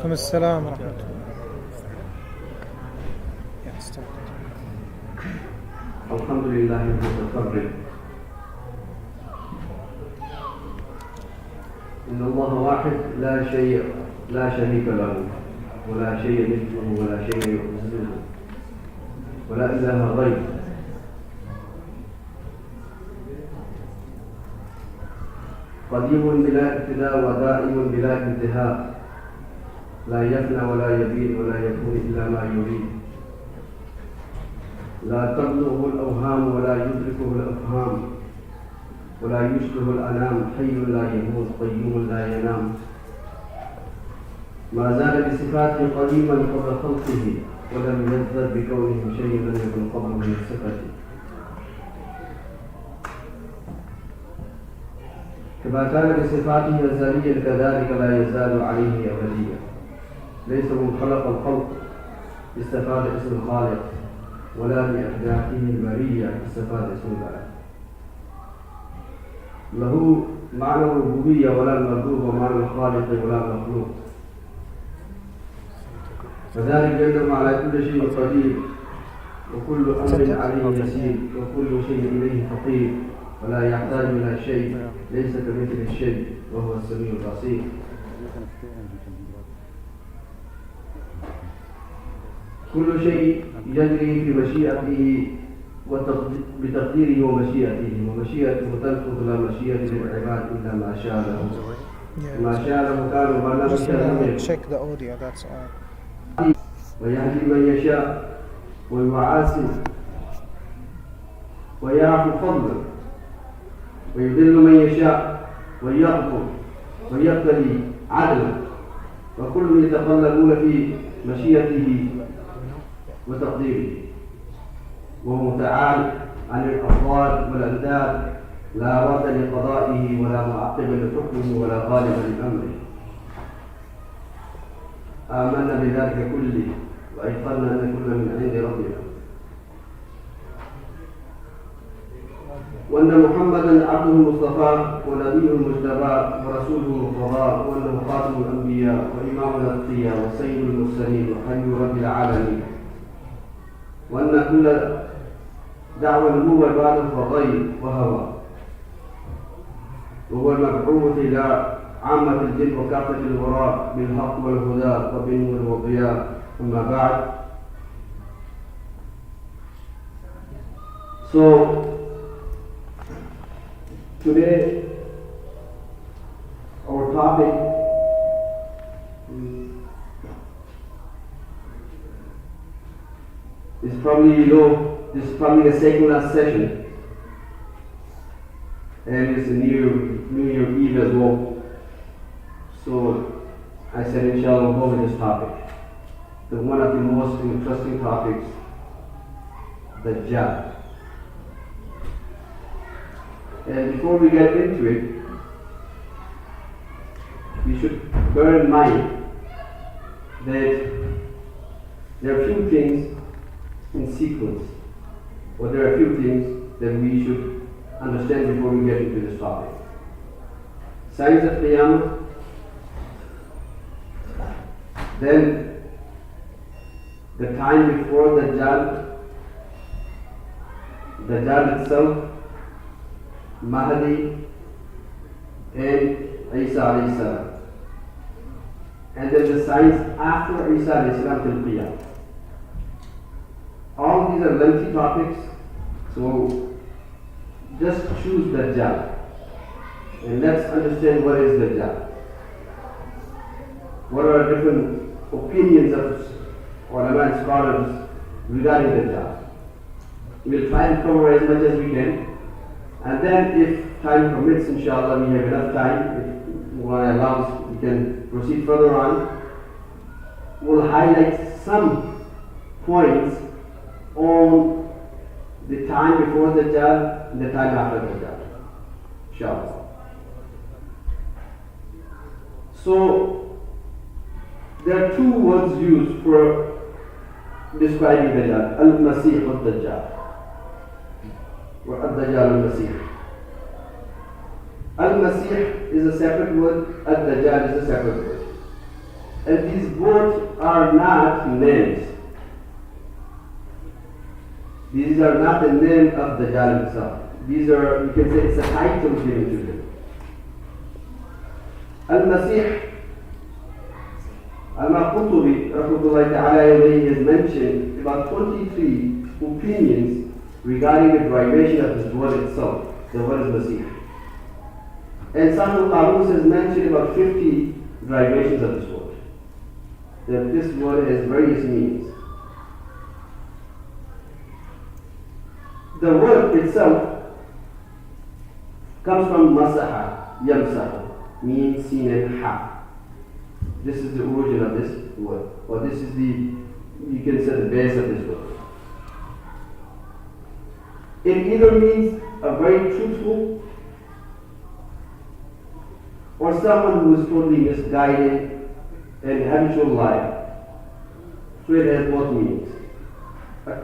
عليكم السلام ورحمة الله. الحمد لله المتفرد. إن الله واحد لا شريك له ولا شيء مثله ولا شيء يؤذيه ولا إله غيره. قديم بلا ابتداء ودائم بلا انتهاء، لا يفنى ولا يبيد ولا يكون إلا ما يريد. لا تبلغه الأوهام ولا يدركه الأفهام، ولا يشبه الأنام، حي لا يموت قيوم لا ينام. ما زال بصفاته قديما قبل خلقه، ولم يزدد بكونه شيء لم يكن قبله من صفته. كما كان بصفاته أزليا كذلك لا يزال عليه أبديا. ليس من خلق الخلق استفاد اسم الخالق، ولا بأحداثه البرية استفاد اسم البارئ. له معنى الربوبية ولا المربوب، ومعنى الخالق ولا المخلوق. فذلك يدل على كل شيء قدير، وكل أمر عليه يسير، وكل شيء إليه فقير، ولا يحتاج إلى شيء، ليس كمثل الشيء وهو السميع البصير. كل شيء يجري في مشيئته بتقديره ومشيئته، ومشيئته تنفذ لا مشيئة للعباد إلا ما شاء له. ما شاء له كان وما لم يشاء ويهدي من يشاء ويعاسي ويعفو فضلا، ويذل من يشاء ويغفر ويقتدي عدلا، وكل يتقلبون في مشيئته وتقديره. وهو متعال عن الأفضال والأنداد، لا رد لقضائه ولا معقب لحكمه ولا غالب لأمره. آمنا بذلك كله، وأيقنا أن كل من عند ربنا، وأن محمدا عبده المصطفى ونبيه المجتبى ورسوله المرتضى، وأنه خاتم الأنبياء وإمام الأتقياء وسيد المرسلين وحبيب رب العالمين، وأن كل دعوة النبوة بعد فضيل وهوى، وهو المبعوث إلى عامة الجن وكافة الوراء بالحق والهدى وبالنور والضياء. أما بعد. So today our topic is probably, this is probably a secular session, and it's a New Year Eve as well. So I said, inshallah, we'll go with this topic. One of the most interesting topics, Dajjal. And before we get into it, we should bear in mind that there are few things in sequence, or there are a few things that we should understand before we get into this topic. Signs of Qiyamah, then the time before Dajjal itself, Mahdi, and Isa alayhi salam. And then the signs after Isa alayhi salam till Qiyamah. All these are lengthy topics, so just choose Dajjal. And let's understand what is Dajjal. What are different opinions of ulama and scholars regarding Dajjal. We'll try and cover as much as we can. And then if time permits, inshallah, we have enough time, if Allah allows, we can proceed further on. We'll highlight some points on the time before Dajjal and the time after Dajjal, inshallah. So, there are two words used for describing Dajjal, Al-Masih al-Dajjal, or Al-Dajjal al-Masih. Al-Masih is a separate word, Al-Dajjal is a separate word. And these both are not names. These are not the name of Dajjal himself. These are, you can say it's a title given to him. Al-Masih, Al-Qurtubi, rahmatullahi ta'ala, has mentioned about 23 opinions regarding the derivation of this word itself, the word Masih. And Sahih al-Qamus has mentioned about 50 derivations of this word. That this word has various meanings. The word itself comes from Masaha, Yamsahu, means seen and ha. This is the origin of this word, or this is the, you can say, the base of this word. It either means a very truthful or someone who is totally misguided and habitual liar. So it has both meanings. A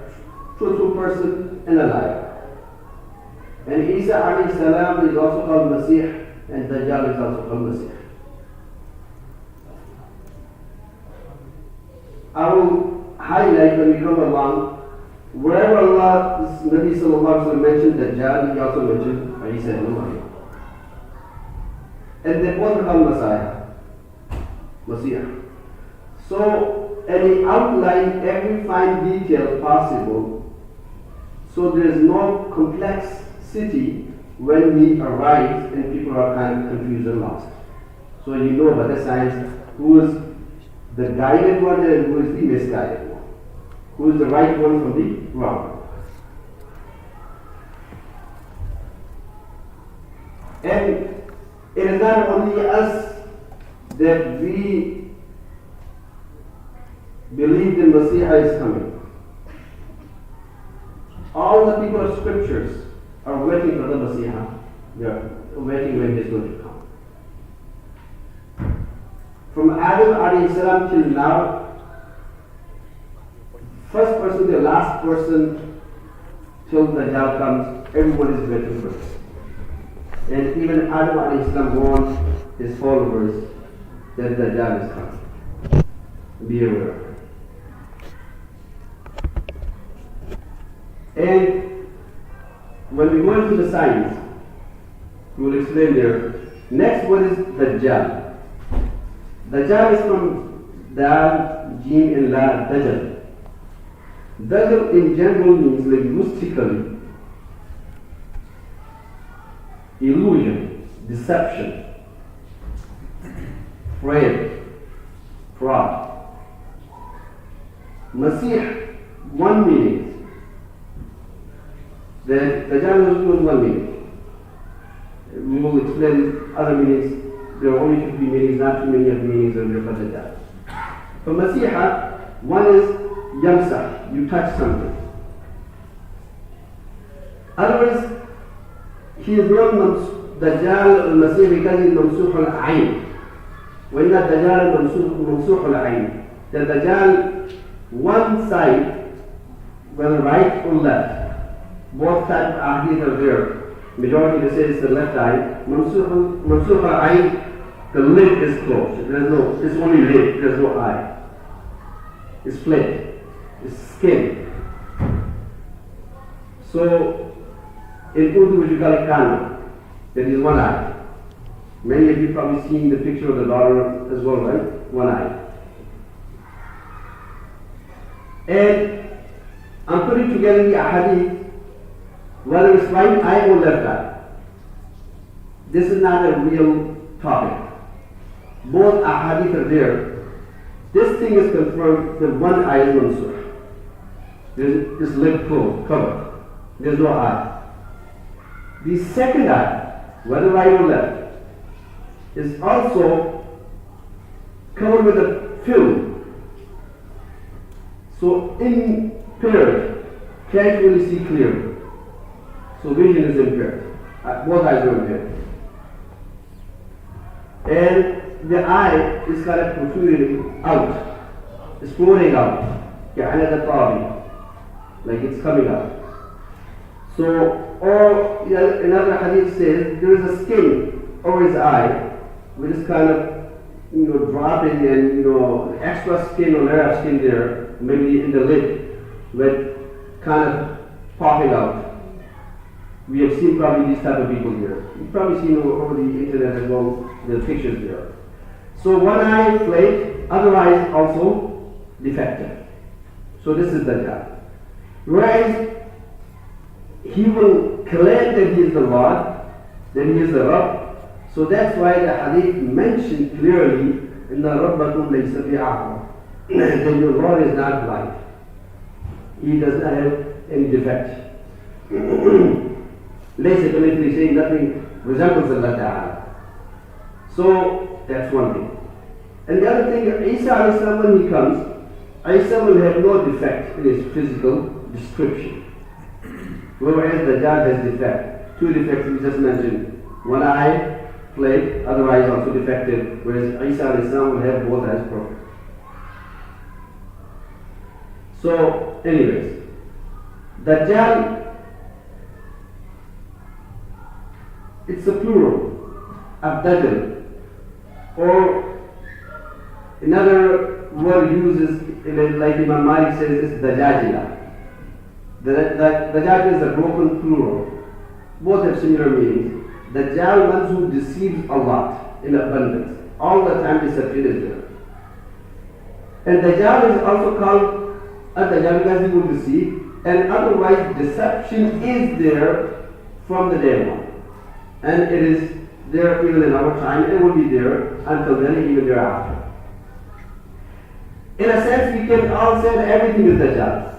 truthful person and a liar. And Isa alayhi salam is also called Masih, and Dajjal is also called Masih. I will highlight when we come along, wherever Allah's Nabi sallallahu alaihi wasallam mentioned Dajjal, he also mentioned Isa ibn Maryam. And they both are called Messiah, Messiah. So, and he outlined every fine detail possible, so there is no complexity when he arrives and people are kind of confused and lost. So you know by the signs who is the guided one and who is the misguided one. Who is the right one from the wrong. And it is not only us that we believe the Messiah is coming. All the people of scriptures are waiting for the Messiah. They are waiting when he is going to come. From Adam alayhi salam till now, first person, the last person, till Dajjal comes, everyone is waiting for it. And even Adam alayhi salam warned his followers that Dajjal is coming. Be aware. And when we go into the signs, we will explain there. Next one is Dajjal. Dajjal is from Dal, Jim, and La, Dajjal. Dajjal in general means linguistically illusion, deception, fraud. Masih, one meaning. The Dajjal was one meaning. We will explain other meanings. There are only 50 meanings, not too many of meanings of your Dajjal. For Masiha, one is Yamsah, you touch something. Otherwise, he is not Dajjal al-Masih because he is Mamsuh al-Ayn. When that Dajjal Mamsuh al-Ayn, the Dajjal, one side, whether right or left, both types of ahadith are there. Majority they say it's the left eye. Mamsuh al-Ayn, the lid is closed. It's only lid, there's no eye. It's flat, it's skin. So, in Urdu we call it kana. That is one eye. Many of you probably seen the picture of the daughter as well, right? One eye. And I'm putting together the ahadith, whether it's right eye or left eye. This is not a real topic. Both ahadith are there. This thing is confirmed that one eye is mansur. There's this lid closed, covered. There's no eye. The second eye, whether right or left, is also covered with a film. So impaired, can't really see clearly. So vision is impaired. Both eyes are impaired. And the eye is kind of protruding out. It's floating out. Like it's coming out. So, or another hadith says there is a skin over his eye, which is kind of dropping and extra skin or layer of skin there, maybe in the lid, with kind of popping out. We have seen probably these type of people here. You've probably seen over the internet as well the pictures there. So one eye flayed, other eye also defective. So this is Dajjal. Whereas he will claim that he is the Lord, that he is the Rabb. So that's why the hadith mentioned clearly in the Rabbakum laysa bi'a'ma, that your Lord is not blind. He does not have any defect. Laysa kamithlihi saying nothing resembles Allah Ta'ala. So that's one thing. And the other thing, Isa alayhi salam, when he comes, Isa will have no defect in his physical description. Whereas Dajjal has defect. Two defects we just mentioned. One eye flayed, other eye is also defective, whereas Isa alayhi salam will have both eyes perfect. So, anyways, Dajjal, it's a plural of Dajjal, or another word uses, like Imam Malik says, is Dajjajila. The Dajjal is a broken plural. Both have similar meanings. Dajjal, one who deceives a lot in abundance. All the time deception is there. And Dajjal is also called a Dajjal because he will deceive. And otherwise deception is there from the day one. And it is there even in our time, and will be there until then, even thereafter. In a sense, we can all say that everything is Dajjal.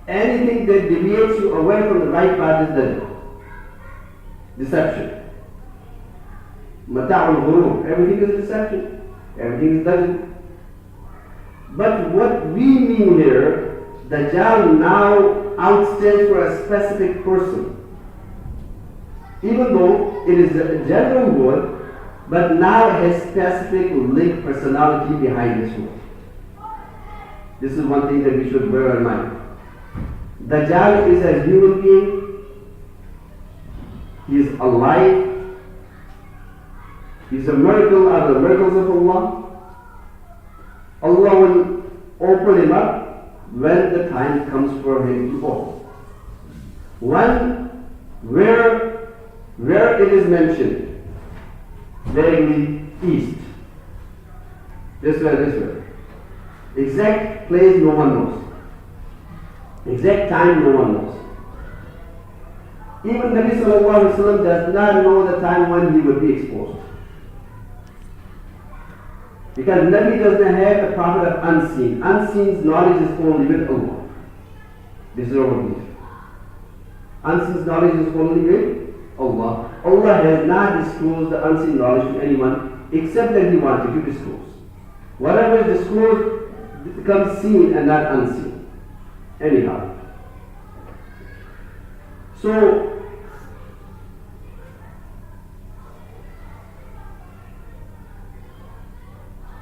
Anything that deviates you away from the right path is Dajjal. Deception. Mata'ul ghurur. Everything is deception. Everything is Dajjal. But what we mean here, Dajjal now outstands for a specific person. Even though it is a general word, but now it has specific link personality behind this word. This is one thing that we should bear in mind. Dajjal is a human being. He is alive. He is a miracle out of the miracles of Allah. Allah will open him up when the time comes for him to open. One, where it is mentioned, vaguely east. This way. Exact place no one knows. Exact time no one knows. Even Nabi Sallallahu Alaihi Wasallam does not know the time when he will be exposed. Because Nabi does not have the prophet of unseen. Unseen's knowledge is only with Allah. This is our belief. Unseen's knowledge is only with Allah. Allah has not disclosed the unseen knowledge to anyone except that He wanted to disclose. Whatever is disclosed becomes seen and not unseen. Anyhow. So,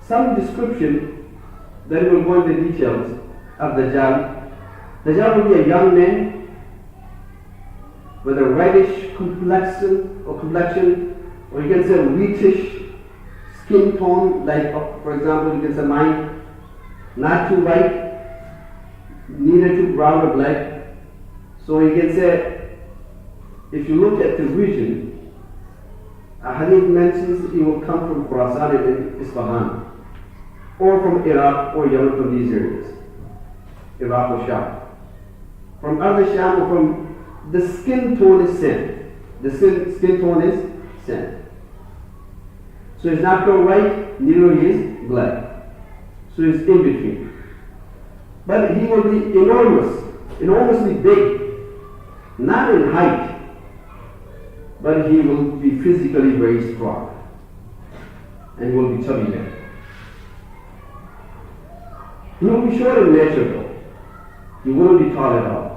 some description, then we'll go into details of Dajjal. Dajjal will be a young man with a reddish complexion, or you can say wheatish skin tone, like for example you can say mine, not too white, neither too brown or black. So you can say, if you look at the region, a hadith mentions he will come from Khurasan and Isfahan, or from Iraq or Yemen, from these areas, Iraq or Sham. From other Sham, or from the skin tone is sand. The skin tone is sand. So he's not pure white, neither he is black. So he's in between. But he will be enormously big, not in height, but he will be physically very strong. And he will be chubby man. He will be short in nature though. He won't be tall at all.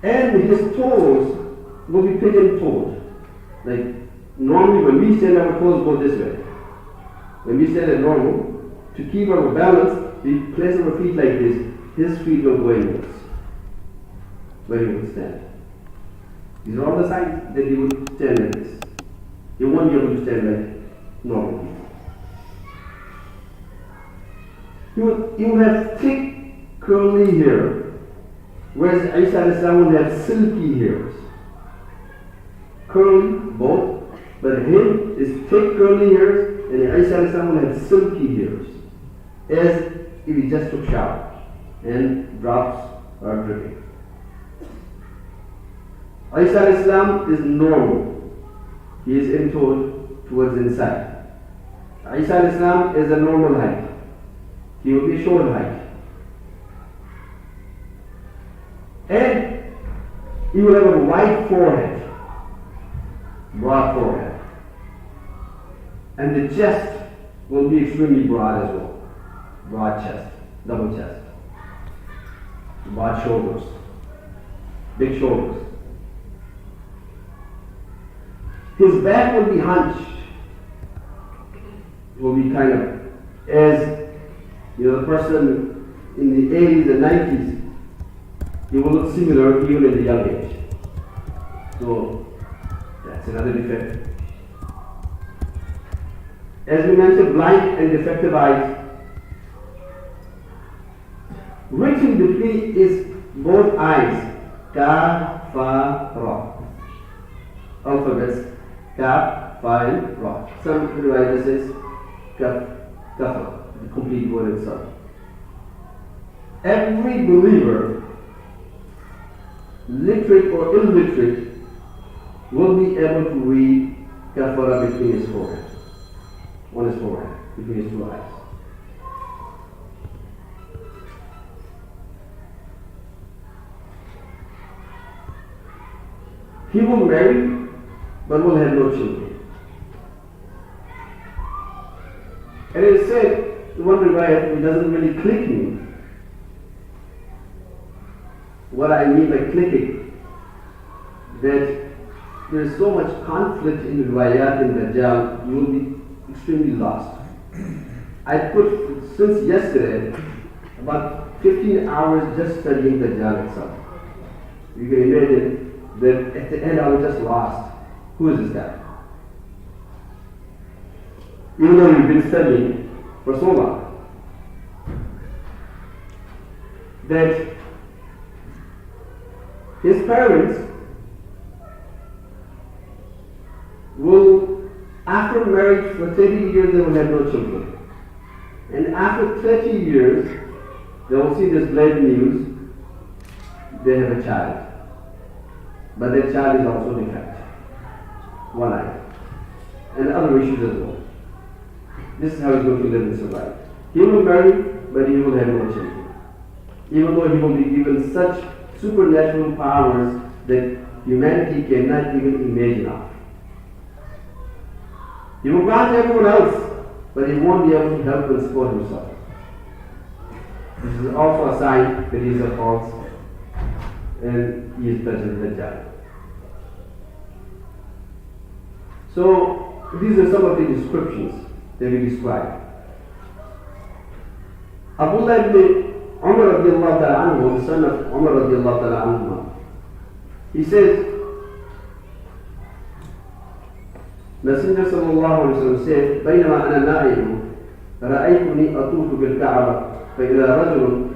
And his toes will be pigeon-toed. Like normally when we stand, our toes go this way. When we stand at normal, to keep our balance, we place our feet like this. His feet will go inwards. Where he will stand. These are all the signs that he would stand like this. He won't be able to stand like normal people. He will have thick, curly hair, whereas Isa will have silky hairs. Curly, both, but him is thick, curly hairs, and Isa will have silky hairs, as if he just took shower and drops are dripping. Isa is normal. He is intoed towards inside. Isa is a normal height. He will be short height. And he will have a wide forehead, broad forehead. And the chest will be extremely broad as well. Broad chest, double chest. Broad shoulders, big shoulders. His back will be hunched. Will be kind of as the person in the 80s and 90s. He will look similar even in the young age. So that's another defect. As we mentioned, blind and defective eyes. Written between is both eyes. Ka, fa, ra. Alphabets. Ka, fa, and ra. Some riwayat says kaf, kafa, the complete word itself. Every believer, literate or illiterate, will be able to read kafara between his forehead, on his forehead, between his two eyes. He will marry, but will have no children. And it is said, one riwayat, it doesn't really click me. What I mean by clicking, that there is so much conflict in riwayat in Dajjal, you will be extremely lost. I put, since yesterday, about 15 hours just studying Dajjal itself. You can imagine that at the end I was just lost. Who is this guy? Even though we've been studying for so long, that his parents will, after marriage for 30 years, they will have no children. And after 30 years, they will see this glad news, they have a child. But that child is also defective. One eye. And other issues as well. This is how he's going to live and survive. He will marry, but he will have no children. Even though he will be given such supernatural powers that humanity cannot even imagine of. He will grant everyone else, but he won't be able to help and support himself. This is also a sign that he is a false and he is present Dajjal. So these are some of the descriptions that we describe. Abdullah ibn Umar radiallahu ta'ala anhu, the son of Umar radiallahu ta'ala anhu, he says, Messenger sallallahu alayhi wa sallam said, بينما أنا نائم رأيتني أطوف بالكعبة فإذا رجل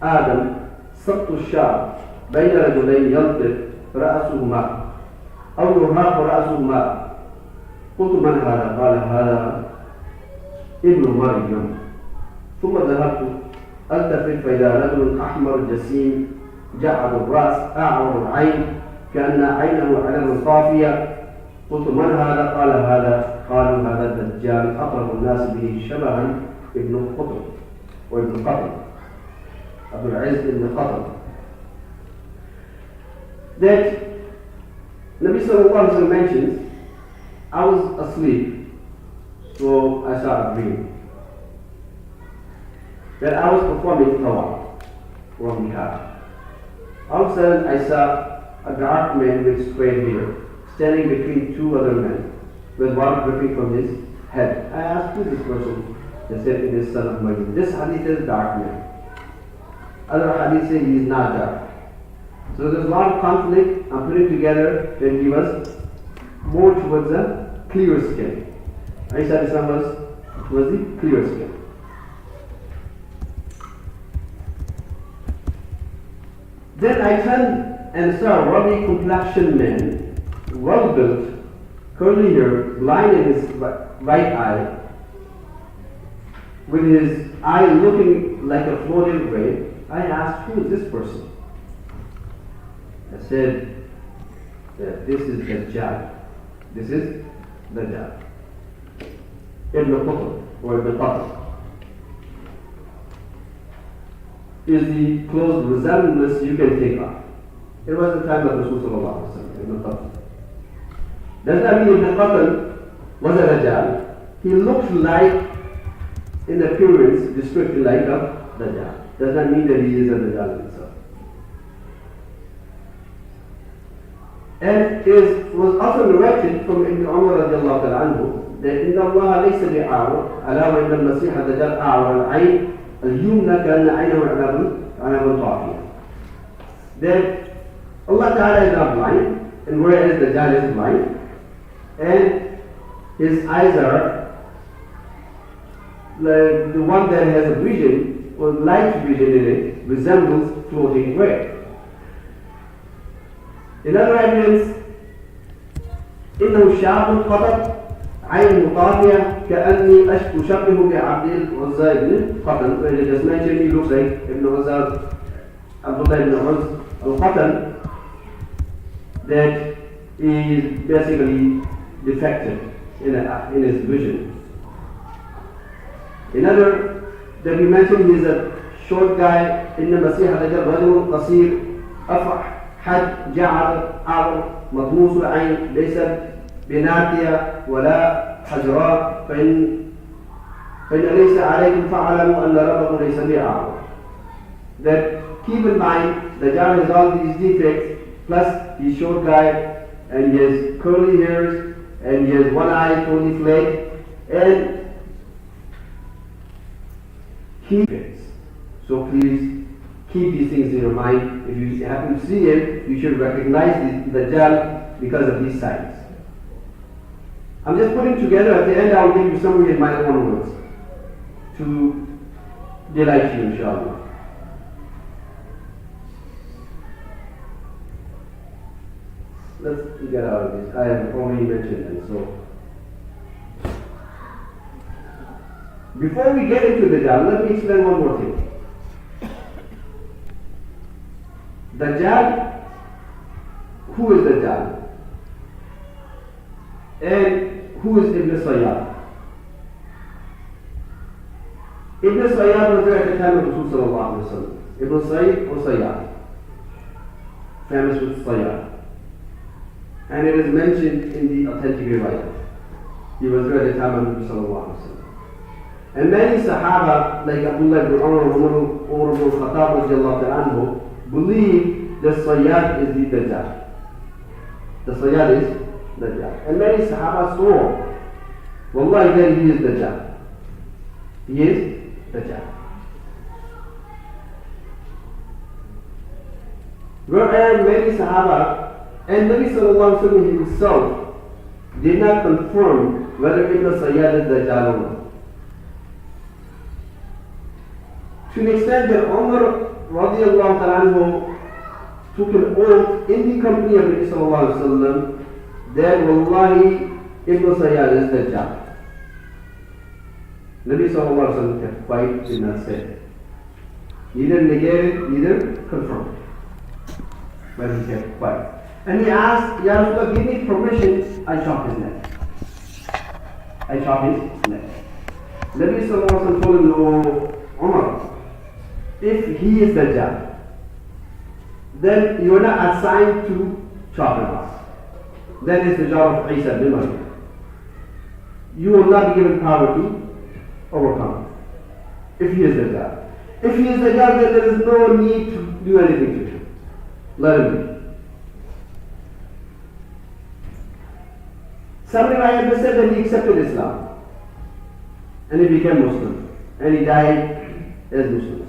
آدم سقط الشعر بين رجلين يلطف رأسه ماء أو يرهق رأسه ماء قلت من هذا؟ قال هذا ابن مريم. ثم ذهبت التفت فإذا رجل أحمر جسيم جعد الرأس أعور العين كأن عينه علم صافية. قلت من هذا؟ قال هذا. قالوا هذا الدجال أقرب الناس به شبها ابن قطب وابن قطب أبو العز ابن قطب. That Nabi sallallahu alaihi wasallam mentions, I was asleep, so I saw a dream that I was performing tawaf from the Kaaba. All of a sudden I saw a dark man with straight hair standing between two other men with water dripping from his head. I asked, who is this person? They said, it is son of Maryam. This hadith is dark man. Other hadith say he is not dark. So there's a lot of conflict. I'm putting together that he was more towards the clear skin. Isa Islam was the clear skin. Then I turned and saw a ruddy complexioned man, well built, curly hair, blind in his right eye, with his eye looking like a floating ray. I asked, who is this person? I said that this is Dajjal. This is Dajjal. Ibn Qutb or Ibn Qutb is the close resemblance you can think of. It was the time of Rasul sallallahu alaihi wasallam, Ibn Qutb. Does that mean Ibn Qutb was a Dajjal? He looked like, in appearance, description like a Dajjal. Does not mean that he is a Dajjal himself. And it was also narrated from Ibn Umar radiallahu ta'ala anhu that إن الله ليس بأعور ألا وإن المسيح الدجال أعور العين اليمنى كأن عينه عنب طافية. That Allah Ta'ala is not blind, and whereas Dajjal is blind, and his eyes are like the one that has a vision or light vision in it resembles floating ray. In other evidence, إنه شاب قطب عين طافية كأني أشبهه بعبد العزى بن قطن. When I just mentioned, he looks like Ibn Uzza, Abdullah ibn Uzz al-Qatan, that is basically defective in his vision. Another that we mentioned, he is a short guy. إن المسيح الدجال رجل قصير أفرح حد جعل أعور مطموس العين ليس بناتية ولا حجراء فإن ليس عليكم فاعلموا أن ربكم ليس بأعور. That keep in mind, the Dajjal has all these defects, plus he's short guy and he has curly hairs and he has one eye totally flat, and so please keep these things in your mind. If you happen to see him, you should recognize the Dajjal because of these signs. I'm just putting together, at the end I'll give you summary in my own words to delight you, inshallah. Let's get out of this. I have already mentioned it. So before we get into the Dajjal, let me explain one more thing. Dajjal, who is Dajjal? And who is Ibn Sayyad? Ibn Sayyad was there at the time of Rasul sallallahu alaihi wasallam. Ibn Sayyid or Sayyad, famous with Sayyad. And it is mentioned in the authentic riwayat. He was there at the time of Rasul sallallahu alaihi wasallam. And many Sahaba, like Abdullah ibn Umar ibn Khattab radiallahu ta'ala anhu, believe the Sayyad is the Dajjal. The Sayyad is Dajjal. And many Sahaba swore, Wallahi, that he is Dajjal. He is Dajjal. Whereas many Sahaba and Nabi sallallahu alaihi wasallam himself did not confirm whether Ibn Sayyad is Dajjal or not. To the extent that Umar radiallahu ta'ala anhu took an oath in the company of Nabi sallallahu alaihi wasallam that Wallahi Ibn Sayyad is Dajjal. Nabi sallallahu alaihi wasallam kept quiet, did not say. Neither negated, neither confirmed. But he kept quiet. And he asked, Ya Rasulullah, give me permission, I chop his neck. I chop his neck. Nabi sallallahu alaihi wasallam told him, no, Umar, if he is Dajjal, then you are not assigned to chop him off. That is the job of Isa bin Maryam. You will not be given power to overcome if he is Dajjal. If he is Dajjal, then there is no need to do anything to him. Let him be. Some riwayat said that he accepted Islam and he became Muslim and he died as Muslim.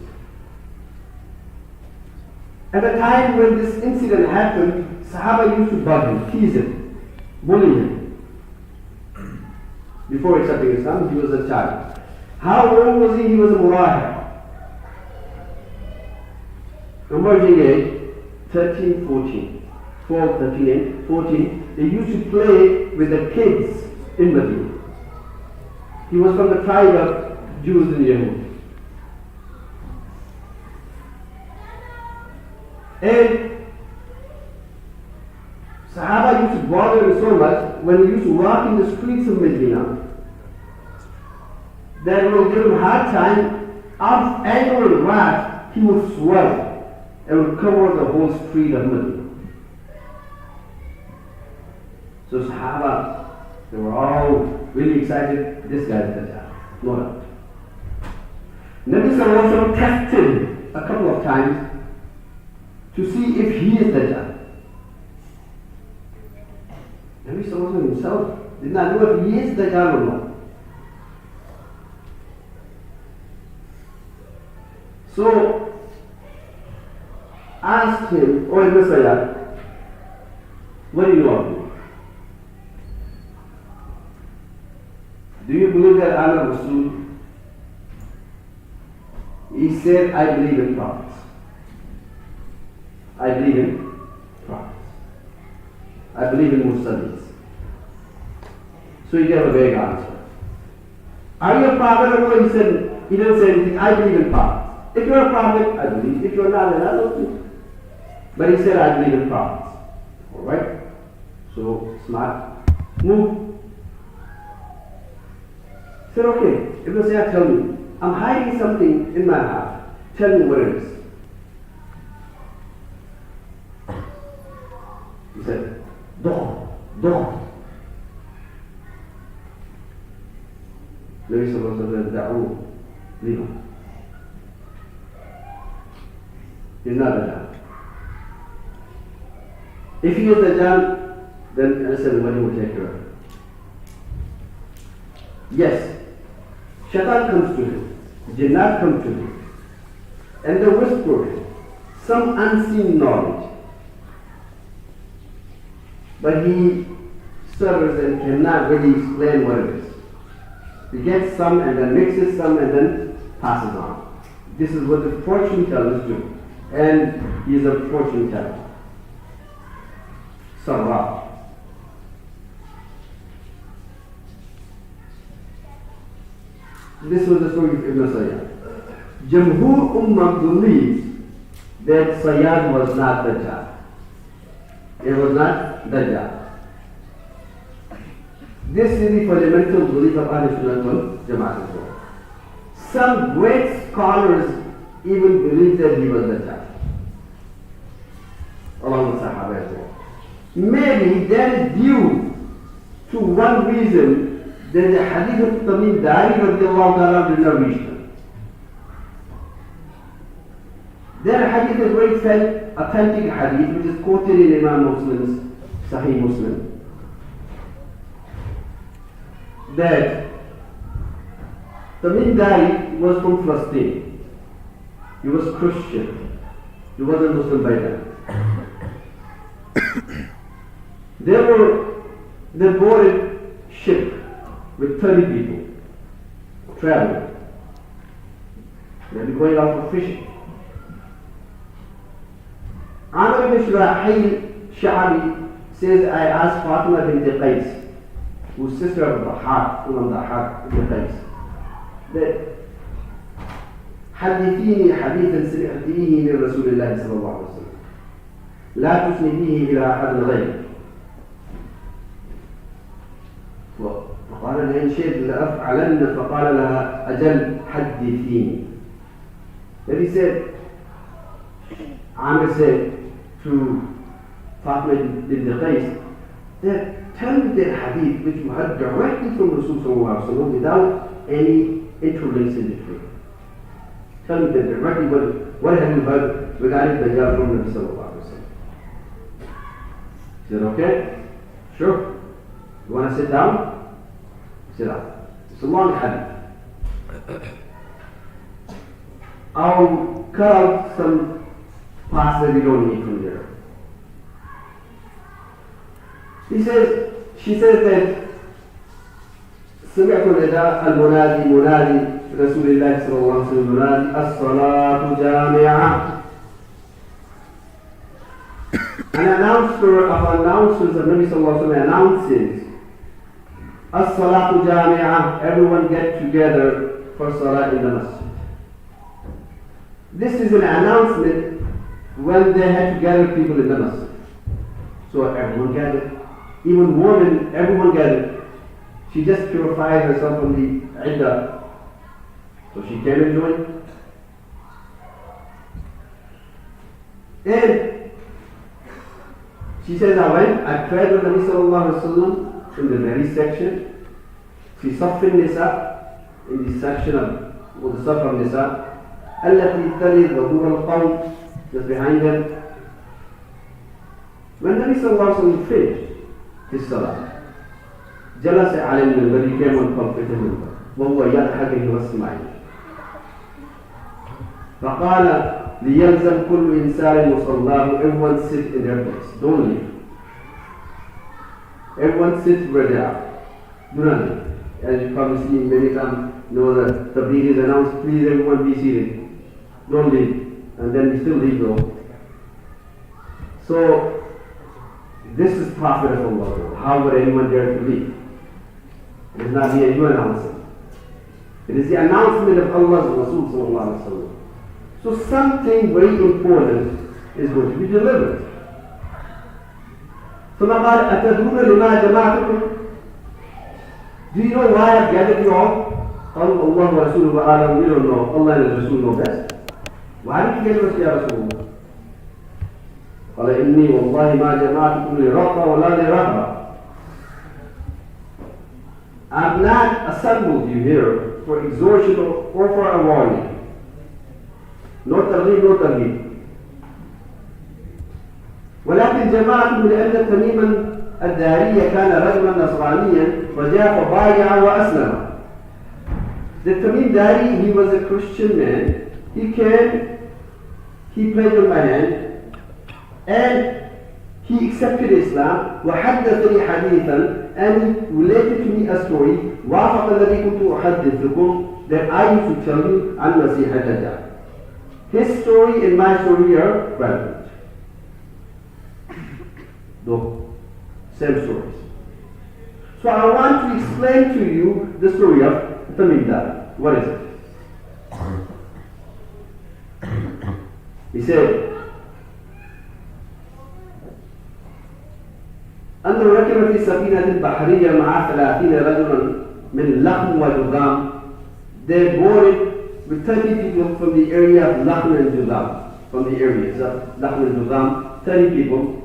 At the time when this incident happened, Sahaba used to bug him, tease him, bully him. before accepting Islam, he was a child. How old was he? He was a murahib. Emerging age, 13, 14. 12, 13, and 14. They used to play with the kids in Medina. He was from the tribe of Jews in Yehud. And Sahaba used to bother him so much when he used to walk in the streets of Medina that would give him a hard time. Out of anger and wrath, he would swell and would cover the whole street of Medina. So Sahaba, they were all really excited. This guy is Dajjal. No doubt. Nabi Sallallahu Alaihi Wasallam tested him a couple of times to see if he is Dajjal. Nabi Sallallahu Alaihi Wasallam himself did not know if he is Dajjal or not. So asked him, "O Messiah, what do you know of me? Do you believe that I'm a Rasul?" He said, "I believe in prophets. I believe in prophets. I believe in Mursalins." So he gave a vague answer. "Are you a prophet or no?" He didn't say anything. "I believe in prophets. If you're a prophet, I believe. If you're not, then I don't believe." But he said, "I believe in prophets." Alright? So, smart. Move. He said, "Okay, Ibn Sayyad, tell me. I'm hiding something in my heart. Tell me what it is." He said, "Dog. Nabi Sallallahu Alaihi Wasallam said, "Da'u, leave him. He's not Dajjal. If he is Dajjal, then I said, what do you take care of it?" Yes, Shaitan comes to him, Jinnat come to him, and they whisper some unseen knowledge. But he stutters and cannot really explain what it is. He gets some and then mixes some and then passes on. This is what the fortune tellers do. And he is a fortune teller. Sarraf. This was the story of Ibn Sayyad. Jamhur Ummah believes that Sayyad was not Dajjal. It was not Dajjal. This is the fundamental belief of Ahlul Sunnah wal Jama'at as well. Some great scholars even believe that he was Dajjal, along with Sahaba as well. Maybe that is due to one reason, that the hadith of Tamim Dari radiallahu ta'ala did not reach them. Their hadith is very authentic hadith, which is quoted in Imam Muslim's Sahih Muslim, that Tamim Dari was from Palestine. He was Christian. He wasn't Muslim by then. They boarded ship with 30 people traveling. They were going out for fishing. Amr ibn Sha'abi says, I asked Fatima bint Qais, who's sister of Dahaq, Imam Dahaq ibn Qais, that حدثيني حديثا سمعتيه من رسول الله صلى الله عليه وسلم لا تسنديه إلى أحد غيره. فقال لها إن شئت لأفعلن. فقال لها أجل حدثيني. Then he said, Amr said to Fatima bint Qais, that tell me that hadith which you heard directly from Rasul sallallahu alaihi wasallam without any interlinks in between. Tell me that directly what have you heard regarding Dajjal from Nabi sallallahu alaihi wasallam. He said, okay, sure. You want to sit down? Sit down. It's a long hadith. I'll cut out some parts that we don't need from there. She says that سمعت النداء المنادي منادي رسول الله صلى الله عليه وسلم منادي الصلاة جامعة. An announcer of announcers of Nabi sallallahu alaihi wasallam announces as-salatu jami'ah, everyone get together for salah in the masjid. This is an announcement when they had to gather people in the masjid. So everyone gathered, even women, everyone gathered. She just purified herself from the iddah, so she came and joined. And she says, I prayed with Nabi sallallahu alaihi wasallam in the very section. في صف النساء, in the section of the صف النساء التي تلي ظهور القوم, just behind them. When Nabi sallallahu alaihi wasallam finished his salah, جلس على المنبر, he came on pulpit المنبر وهو يضحك ويسمع. فقال ليلزم كل إنسان مصلاه, everyone sit in their place, don't leave. Everyone sit where they are, do not leave. As you probably see many times, know that the tabligh is announced, please everyone be seated, don't leave, and then we still leave though. So this is Prophet of Allah. How would anyone dare to leave? It is not me and you announcing. It is the announcement of Allah's Rasul sallallahu alaihi wasallam. So something very important is going to be delivered. ثم قال أتدرون لما جمعتكم? Do you know why I've gathered you all? قالوا الله ورسوله أعلم. We don't know. Allah and His Rasul know best. Why did you gather us يا رسول الله? قال إني والله ما جمعتكم لرغبة ولا لرهبة. I've not assembled you here for exhortation or for a warning. No ترغيب no ترهيب. ولكن جماعتهم لأن تميما الداري كان رجلا نصرانيا وجاء فبايع وأسلم. The Tamim Dari, he was a Christian man. He came, he pledged on my hand, and he accepted Islam. وحدثني حديثا, and he related to me a story. وافق الذي كنت أحدثكم, that I used to tell you عن مسيح الدجال. His story and my story are relevant. No, same stories. So I want to explain to you the story of Tamim Dari. What is it? He said, أنه ركب في سفينة بحرية مع 30 رجلا من لخم وجذام. They boarded with 30 people from the area of Lakhn and Judam, from the areas of Lakhn and Judam, 30 people.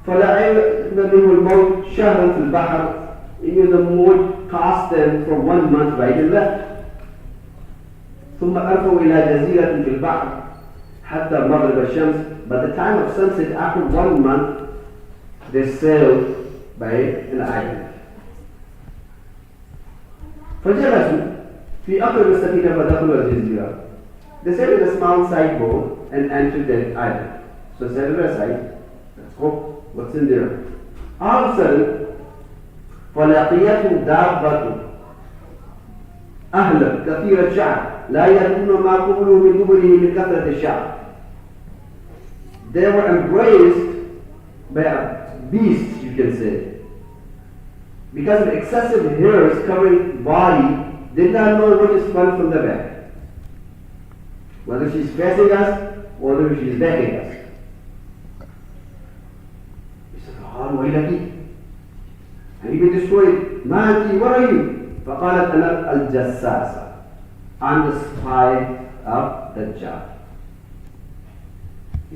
فلعب بهم الموت شهرا في البحر. Even the mood cost them for 1 month right and left. ثم أرفوا إلى جزيرة في البحر حتى مغرب الشمس. By the time of sunset, after 1 month, they sailed by an island. فجلسوا في أقرب السفينة فدخلوا الجزيرة. They said in a small side boat and entered that island. So said to their side, let's go. What's in there? All of a sudden, فلقيتهم دابة أهلا كثير الشعب لا يدرون ما قبلوا من دبره من كثرة الشعب. They were embraced by a beast, you can say. Because of excessive hairs covering body, they did not know what is front from the back. Whether she's facing us or whether she's backing us. He said, oh, ويلك. And he been destroyed. ما أنت, what are you? فقالت أنا الجساسة. I'm the spy of Dajjal.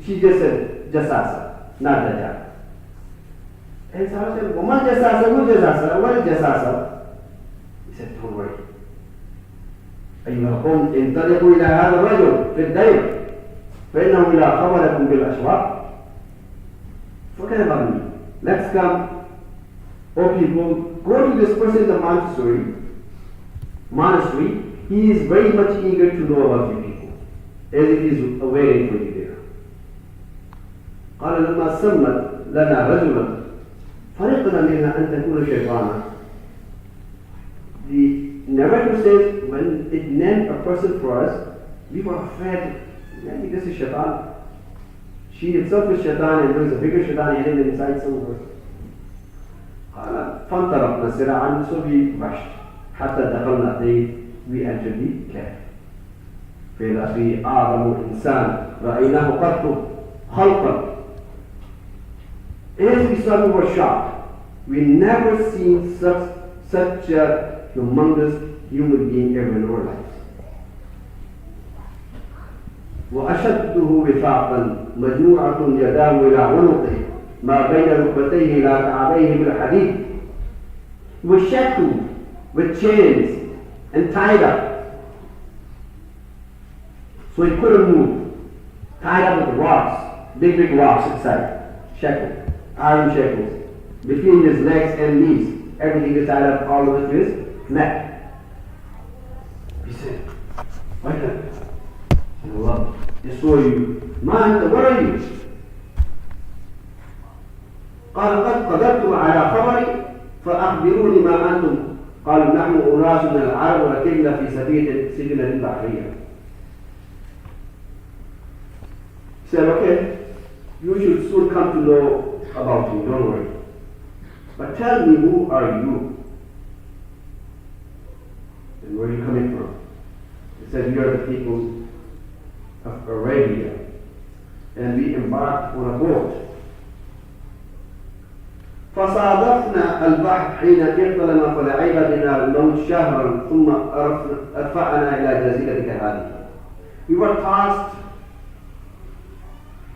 She just said Jasasa, not Dajjal. And Sarah said, وما Jasasa, who Jasasa? What is Jasasa? He said, don't worry. أيها القوم انطلقوا إلى هذا الرجل في الدير فإنه إذا خبركم بالأشواق. Forget about me. Let's come. Oh people, go to this person in the monastery. He is very much eager to know about you people, as if he is waiting for you there. قال لما سمت لنا رجلا فرقنا منها أن تكون شيطانا. narrator says when it named a person for us, we were afraid, maybe this is Shaitan. She itself is Shaitan and there is a bigger Shaitan hidden inside somewhere. فانطلقنا سراعا, so we rushed حتى دخلنا we entered the cave. فإذا في أعظم إنسان رأيناه قط خلقا. As we saw, we were shocked. We never seen such a humongous human being ever in our lives. وأشده وفاقا مجموعة يداه إلى عنقه ما بين ركبتيه إلى كعبيه بالحديد. He was shackled with chains and tied up, so he couldn't move. Tied up with rocks, big rocks inside, shackled, iron shackles between his legs and knees. Everything is tied up all over his neck. He said, "Why not? Allah, destroy you. Man, what are you?" قال قد قدرتم على خبري فأخبروني ما أنتم. قالوا نحن أناس من العرب وركبنا في سفينة بحرية. He said, "Okay, you should soon come to know about me, don't worry. But tell me, who are you? And where are you coming from?" He said, "We are the people of Arabia, and we embarked on a boat. فصادفنا البحر حين اقتلم فلعب بنا الموت شهرا ثم أرفعنا إلى جزيرتك هذه." We were tossed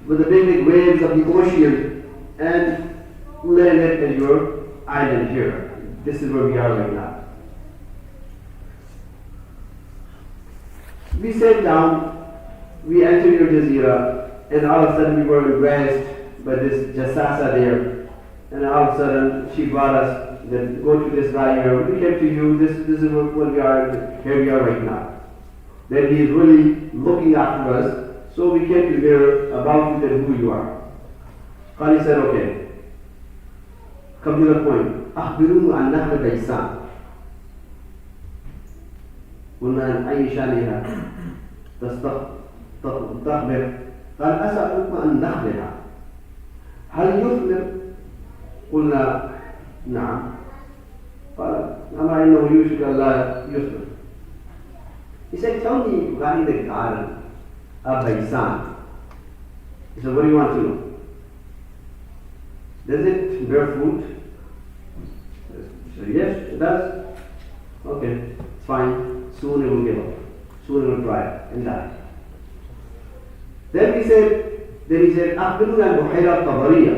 with the big waves of the ocean and landed at your island here. This is where we are right now. We sat down, we entered your jazeera, and all of a sudden we were embraced by this jassasa there. And all of a sudden she brought us, then go to this guy here, we came to you, this is what we are, here we are right now. Then he is really looking after us, so we came to hear about you and who you are. Kali said, "Okay, come to the point. أخبروني عن نهر بيسان." قلنا عن أي شأنها تخبر. قال أسألكم عن نخلها هل يثمر؟ قلنا نعم. قال أما إنه يوشك ألا يثمر. He said, "Tell me regarding the garden of Baisan." He said, "What do you want to know? Does it bear fruit?" He said, "Yes, it does." "Okay, it's fine. Soon it will give up. Soon it will dry and die." Then he said, "أخبرنا عن بحيرة طبرية."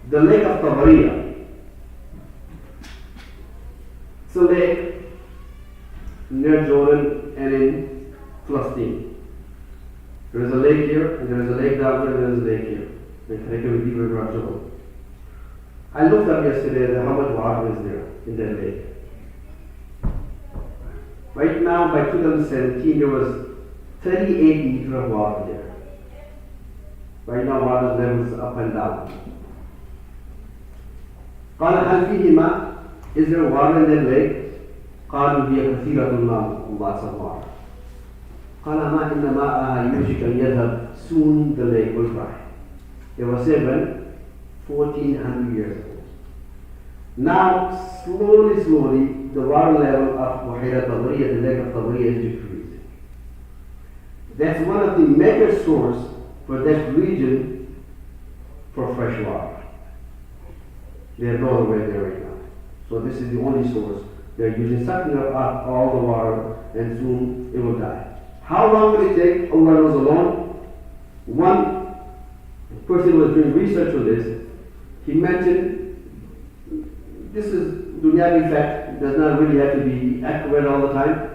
The lake of Tabariya. It's a lake near Jordan and in Palestine. There is a lake here, and there is a lake down there, and there is a lake here. They connected with the river of Jordan. I looked up yesterday at how much water is there in that lake. Right now, by 2017, there was 38 meters of water there. Right now, water level is up and down. قال هل فيه ماء? Is there water in that lake? قالوا هي كثيرة الماء, lots of water. قال ما إن ماءها يوشك أن يذهب, soon the lake will dry. It was said when 1400 years ago. Now slowly the water level of Buhaira Tabariya, the lake of Tabariya, is decreasing. That's one of the major sources for that region for fresh water. They are all away there right now. So this is the only source. They are using sucking up all the water, and soon it will die. How long will it take? Allah knows alone. One person who was doing research on this, he mentioned, this is dunyavi fact, it does not really have to be accurate all the time.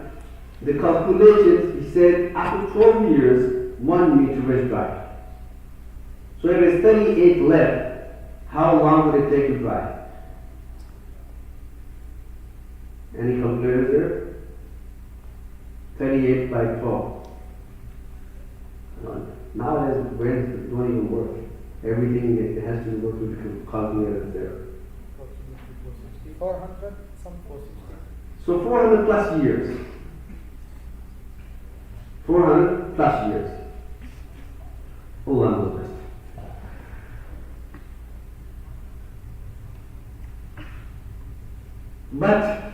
The calculations, he said, after 12 years, 1 meter is dry. So if there's 38 left, how long would it take to dry? Any calculators there? 38 by 12. Nowadays, brains don't even work. Everything it has to go through the calculators there. 400 some 460. So 400 plus years. 400 plus years. Allah knows best. But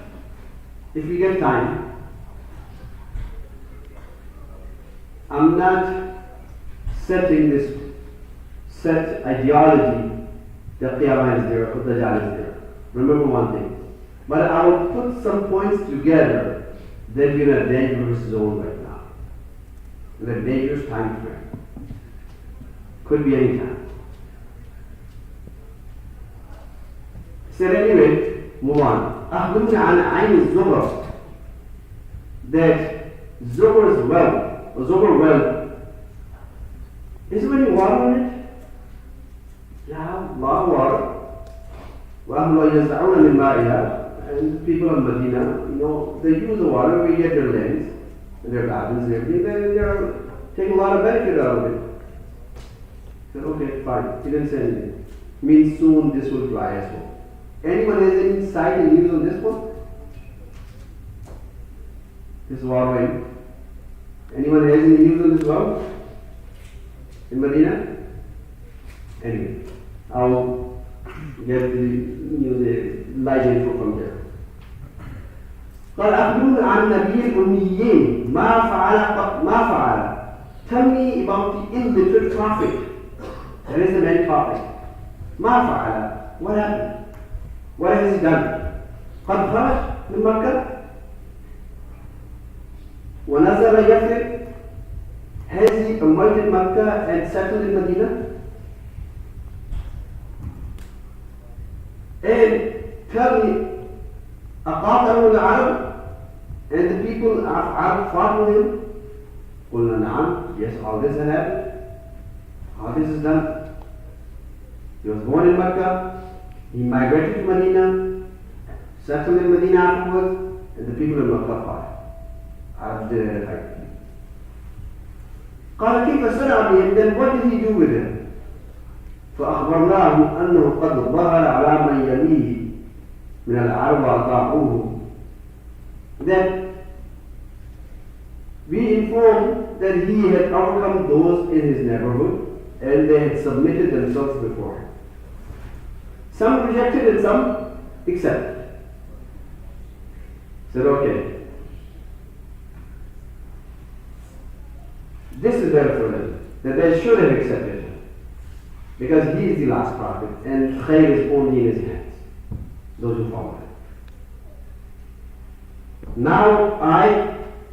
if we get time, I'm not setting this set ideology that Qiyamah is there or Dajjal is there. Remember one thing. But I will put some points together that we're in a dangerous zone right now. In a dangerous time frame. Could be any time. So anyway, move on. أخبرني عن عين الزهر. That Zuhr's well, or Zuhr well, is there any water in it? Yeah, a lot of water. وأهلها يسعون من مائها. And the people of Medina, they use the water, we get their lands, their gardens and everything, they're taking a lot of benefit out of it. Said, okay, fine. He didn't say anything. Means soon this will dry as well. Anyone has any insight and news on this one? This waterway. Anyone has any news on this well? In Medina? Anyway, I'll get the light info from there. قال أخبروني عن نبي الأميين ما فعل. Tell me about the illiterate prophet. That is the main topic. ما فعل. What happened? What has he done? قد خرج من مكة ونزل يثرب. Has he avoided Makkah and settled in Medina? And tell me, أقاتلوا العرب, and the people of Arab fought with him? قلنا نعم. Yes, all this has happened. All this is done. He was born in Makkah. He migrated to Medina, settled in Medina afterwards, and the people of Makkah fought. Arabs did it right. قال كيف صنع بهم? Then what did he do with him? فأخبرناه أنه قد ظهر على من يليه من العرب وأطاعوه. Then we informed that he had overcome those in his neighborhood and they had submitted themselves before him. Some rejected and some accepted. Said, okay, this is better for them, that they should have accepted him. Because he is the last prophet and khair is only in his hands. Those who follow him. Now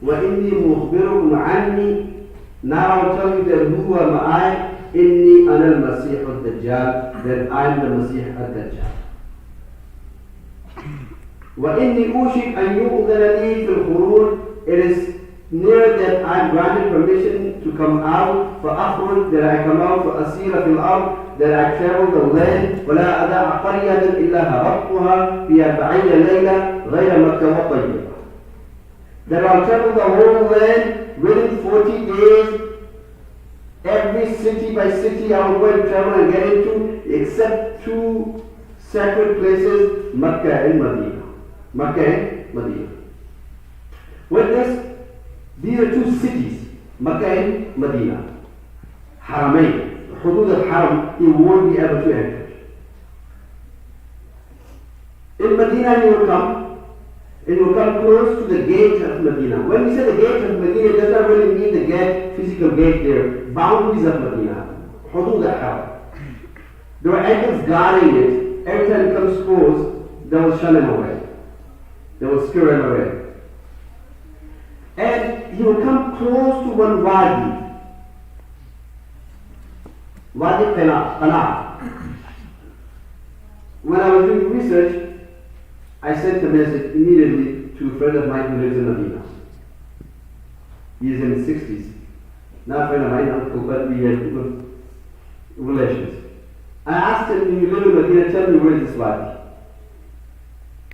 وَإِنِّي مُخْبِرُكُمْ عَنِّي. Now I'll tell you that who am I? إِنِّي أَنَا الْمَسِيحُ الدَّجَّالِ. That I'm the Masih al-Dajjal. وَإِنِّي أُوشِكْ أَنْ يُؤْذَنَ لِي فِي الْخُرُوجِ. It is near that I'm granted permission to come out, فأخرج, that I come out, فأسير في الأرض, that I travel the land, ولا أدع قرية إلا هربتها في 40 ليلة غير مكة وطيبة. That I'll travel the whole land within 40 days, every city by city I will go and travel and get into, except two sacred places, Mecca and Medina. Mecca and Medina. With this, these are two cities, Mecca and Medina. Haramain, Hudud al-Haram, he won't be able to enter. In Medina he will come, and will come close to the gate of Medina. When we say the gate of Medina, it does not really mean the gate, physical gate there, boundaries of Medina, Hudud al-Haram. There are angels guarding it. Every time it comes close, they will shun him away. They will scare him away. And he will come close to one wadi. Wadi Qana. When I was doing research, I sent a message immediately to a friend of mine who lives in Medina. He is in his 60s. Not a friend of mine, uncle, but we had good relations. I asked him, when you live in Medina, tell me where is this wadi?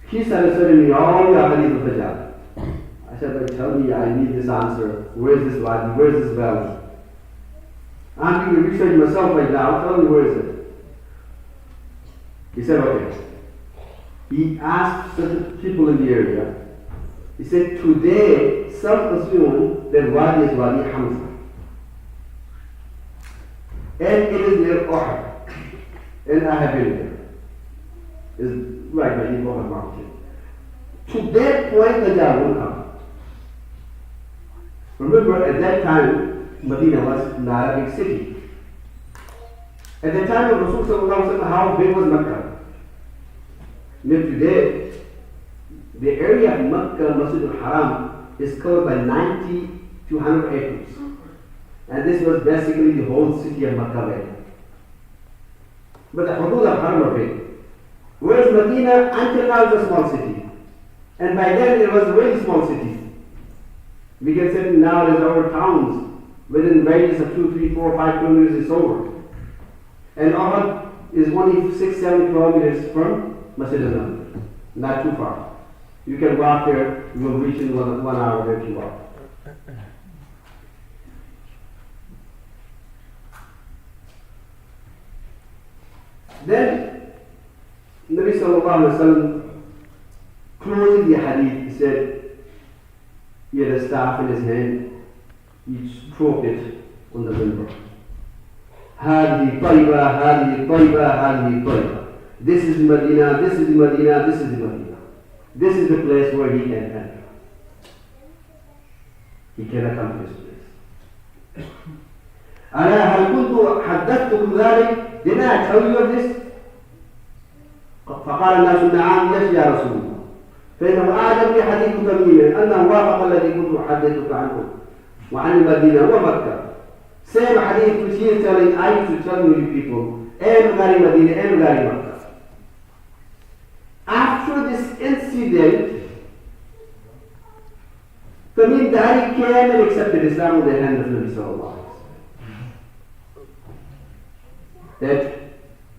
He started telling me all the ahadith of Dajjal. I said, but tell me, I need this answer. Where is this wadi? Where is this valley? I'm doing research myself right now. Tell me, where is it? He said, okay. he asked certain people in the area, he said, today some assume that Wadi is Wadi Hamza. And it is near Uhud. And I have been there. It's right by the Uhud mountain. To that point, Dajjal will come. Remember, at that time, Medina was not a big city. At the time of Rasul, how big was Mecca? Now today, the area of Mecca, Masjid al-Haram, is covered by 90 to 100 acres. And this was basically the whole city of Mecca area. But the hudud of Haram are big. Whereas Medina, until now, is a small city. And by then, it was a very small city. We can say now there's over towns within radius of 2, 3, 4, 5 kilometers is over. And Uhud is only 6, 7 kilometers from Masjid al-Nabawi. Not too far. You can walk there, you will reach in 1 hour if you walk. Then, Nabi sallallahu alayhi wa sallam, closing the hadith, he said, he had a staff in his hand, he stroked it on the minbar. هذه طيبة, هذه طيبة, هذه طيبة. This is Medina, this is Medina, this is Medina. This is the place where he can enter. He cannot come to this place. ألا هل كنت حدثتكم ذلك? Didn't I tell you of this? فقال الناس نعم يس يا رسول الله. فإنه أعجب لي حديث تميمة أنه وافق الذي كنت أحدثك عنه وعن المدينة ومكة. Same hadith which he is telling, I used to tell you people, and regarding Medina, and regarding Makkah. After this incident, Tamim Dari came and accepted Islam with the hand of Nabi sallallahu alayhi wa sallam. That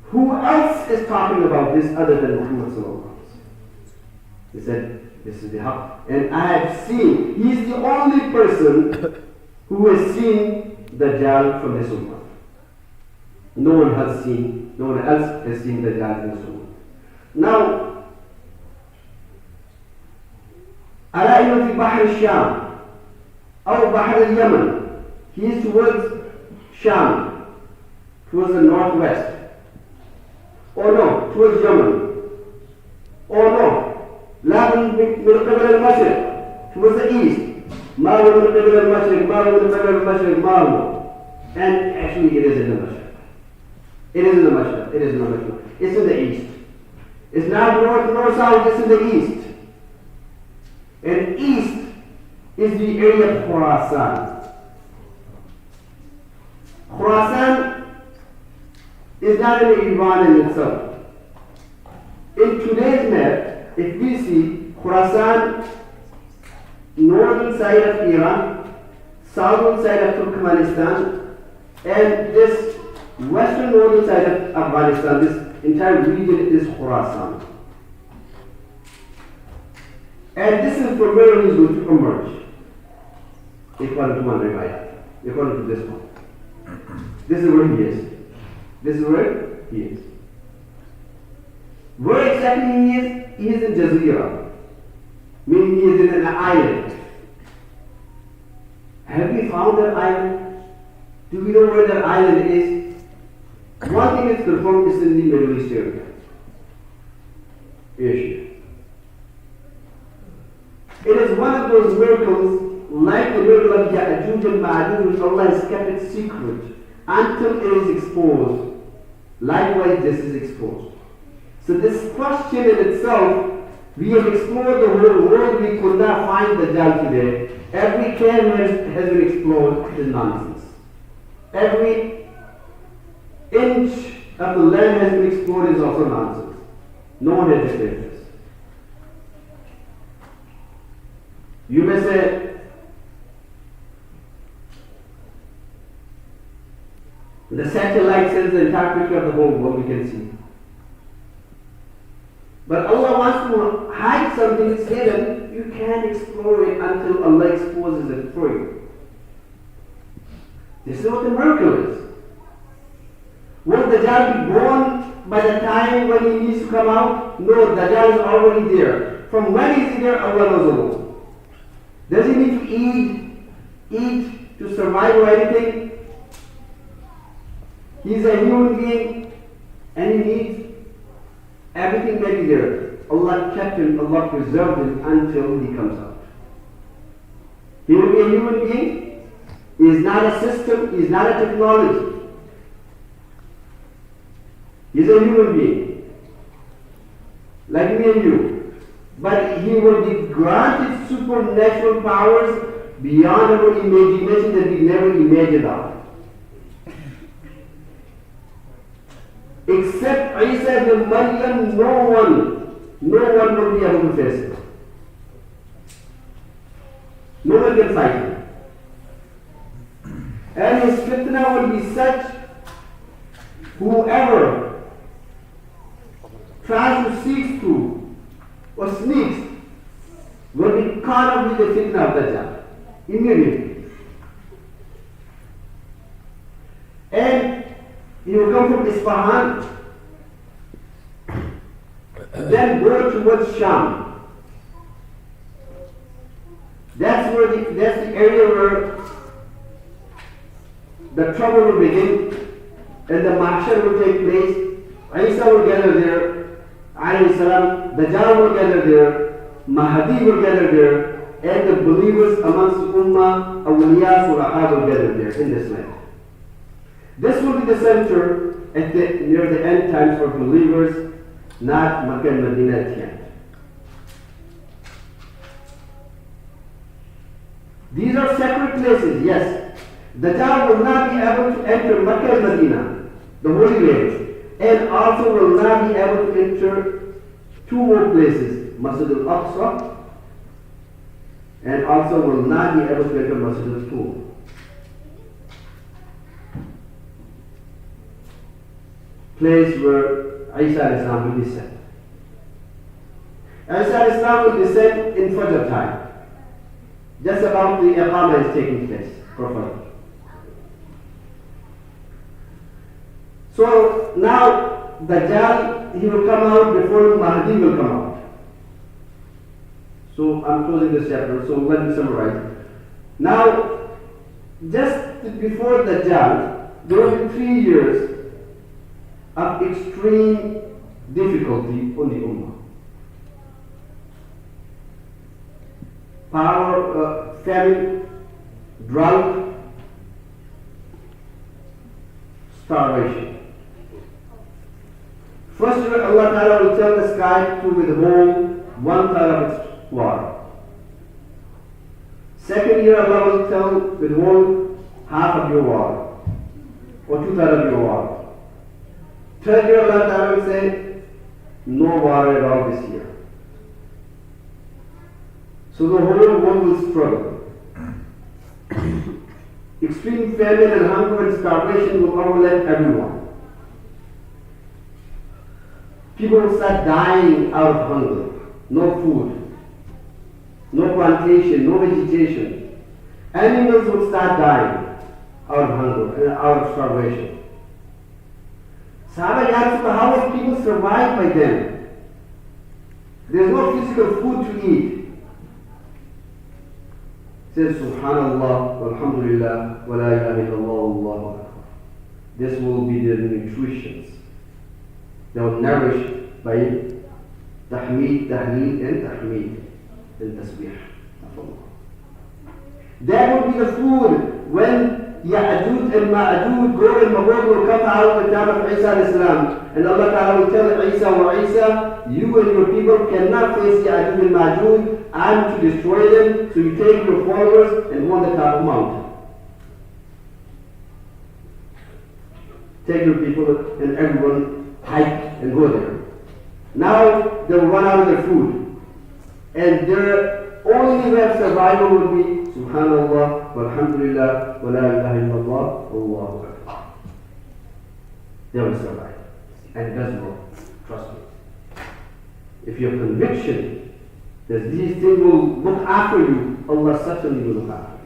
who else is talking about this other than Muhammad sallallahu alayhi wa sallam? He said, this is the haqq. And I have seen, he is the only person who has seen Dajjal from this ummah. No one else has seen Dajjal in this ummah. Now, ألا إنه في بحر الشام أو بحر اليمن. He is towards Sham, towards the northwest. Or no, towards Yemen. Or no, لا من قبل المشرق, towards the east. ما هو من قبل المشرق, ما هو من قبل المشرق, ما هو. And actually it is in the Mashriq. It is in the Mashriq. It is in the Mashriq. It's in the east. It's not north nor south, it's in the east. And east is the area of Khurasan. Khurasan is not in Iran in itself. In today's map, if we see Khurasan, northern side of Iran, southern side of Turkmenistan, and this western northern side of Afghanistan, this entire region is Khurasan. And this is from where he is going to emerge, according to one riwayat, according to this one. This is where he is. This is where he is. Where exactly he is? He is in Jazeera, meaning he is in an island. Have we found that island? Do we know where that island is? One thing is confirmed is in the Middle East area, Asia. It is one of those miracles, like the miracle of Ya'juj and Ma'juj, which Allah has kept it secret until it is exposed. Likewise, this is exposed. So this question in itself, we have explored the whole world, we could not find Dajjal today. Every cave has been explored is nonsense. Every inch of the land has been explored is also nonsense. No one has declared this. You may say, the satellite sends the entire picture of the whole world we can see. But Allah wants to hide something that's hidden. You can't explore it until Allah exposes it for you. This is what the miracle is. Will Dajjal be born by the time when he needs to come out? No, Dajjal is already there. From when is he there? Allah knows alone. Does he need to eat to survive or anything? He's a human being and he needs everything that is there. Allah kept him, Allah preserved him until he comes out. He will be a human being. He is not a system, he is not a technology. He is a human being, like me and you. But he will be granted supernatural powers beyond our imagination that we never imagined of. Except Isa ibn Maryam, no one will be able to face him. No one can fight him. And his fitna will be such, whoever tries to seek through or sneaks will be caught up with the fitna of Dajjal immediately. And he will come from Isfahan, then go towards Sham. That's the area where the trouble will begin and the mahshar will take place. Isa will gather there, alayhi salam, Dajjal will gather there, Mahdi will gather there, and the believers amongst the Ummah, awliya, sulaha will gather there in this land. This will be the center near the end times for believers, not Makkah and Medina at the end. These are sacred places, yes. Dajjal will not be able to enter Makkah and Medina, the Holy Land, and also will not be able to enter two more places, Masjid al-Aqsa, and also will not be able to enter Masjid al-Tur. Place where Isa al-Islam will descend. Isa al-Islam will descend in Fajr time. Just about the Iqamah is taking place for Fajr. So now Dajjal, he will come out before Mahdi will come out. So I'm closing this chapter, so let me summarize. Now, just before Dajjal, there will be 3 years of extreme difficulty on the Ummah. Famine, drought, starvation. First year, Allah Ta'ala will tell the sky to withhold 1/3 of its water. Second year, Allah will tell withhold half of your water, or 2/3 of your water. Third year, Allah Ta'ala will say, no water at all this year. So the whole world will struggle. Extreme famine and hunger and starvation will overlap everyone. People will start dying out of hunger. No food, no plantation, no vegetation. Animals will start dying out of hunger and out of starvation. Sahaba asked, how will people survive by then? There's no physical food to eat. Says Subhanallah, Walhamdulillah, wa la ilaha illallah, Allahu Akbar. This will be the nutritions. They will nourish by tahmeed, tahleed, and tahmeed, and tasbih of Allah. That will be the food when Ya'juj and Ma'juj, Gog and Magog will come out of the time of Isa al-Islam. And Allah Ta'ala will tell Isa, wa Isa, you and your people cannot face Ya'juj and Ma'juj. I'm to destroy them, so you take your followers and go on the top of the mountain. Take your people and everyone hike and go there. Now they will run out of their food. And their only way of survival will be Subhanallah, Walhamdulillah, wa la ilaha illallah, Allahu Akbar. They will survive. And it does work. Trust me. If you have conviction that these things will look after you, Allah certainly will look after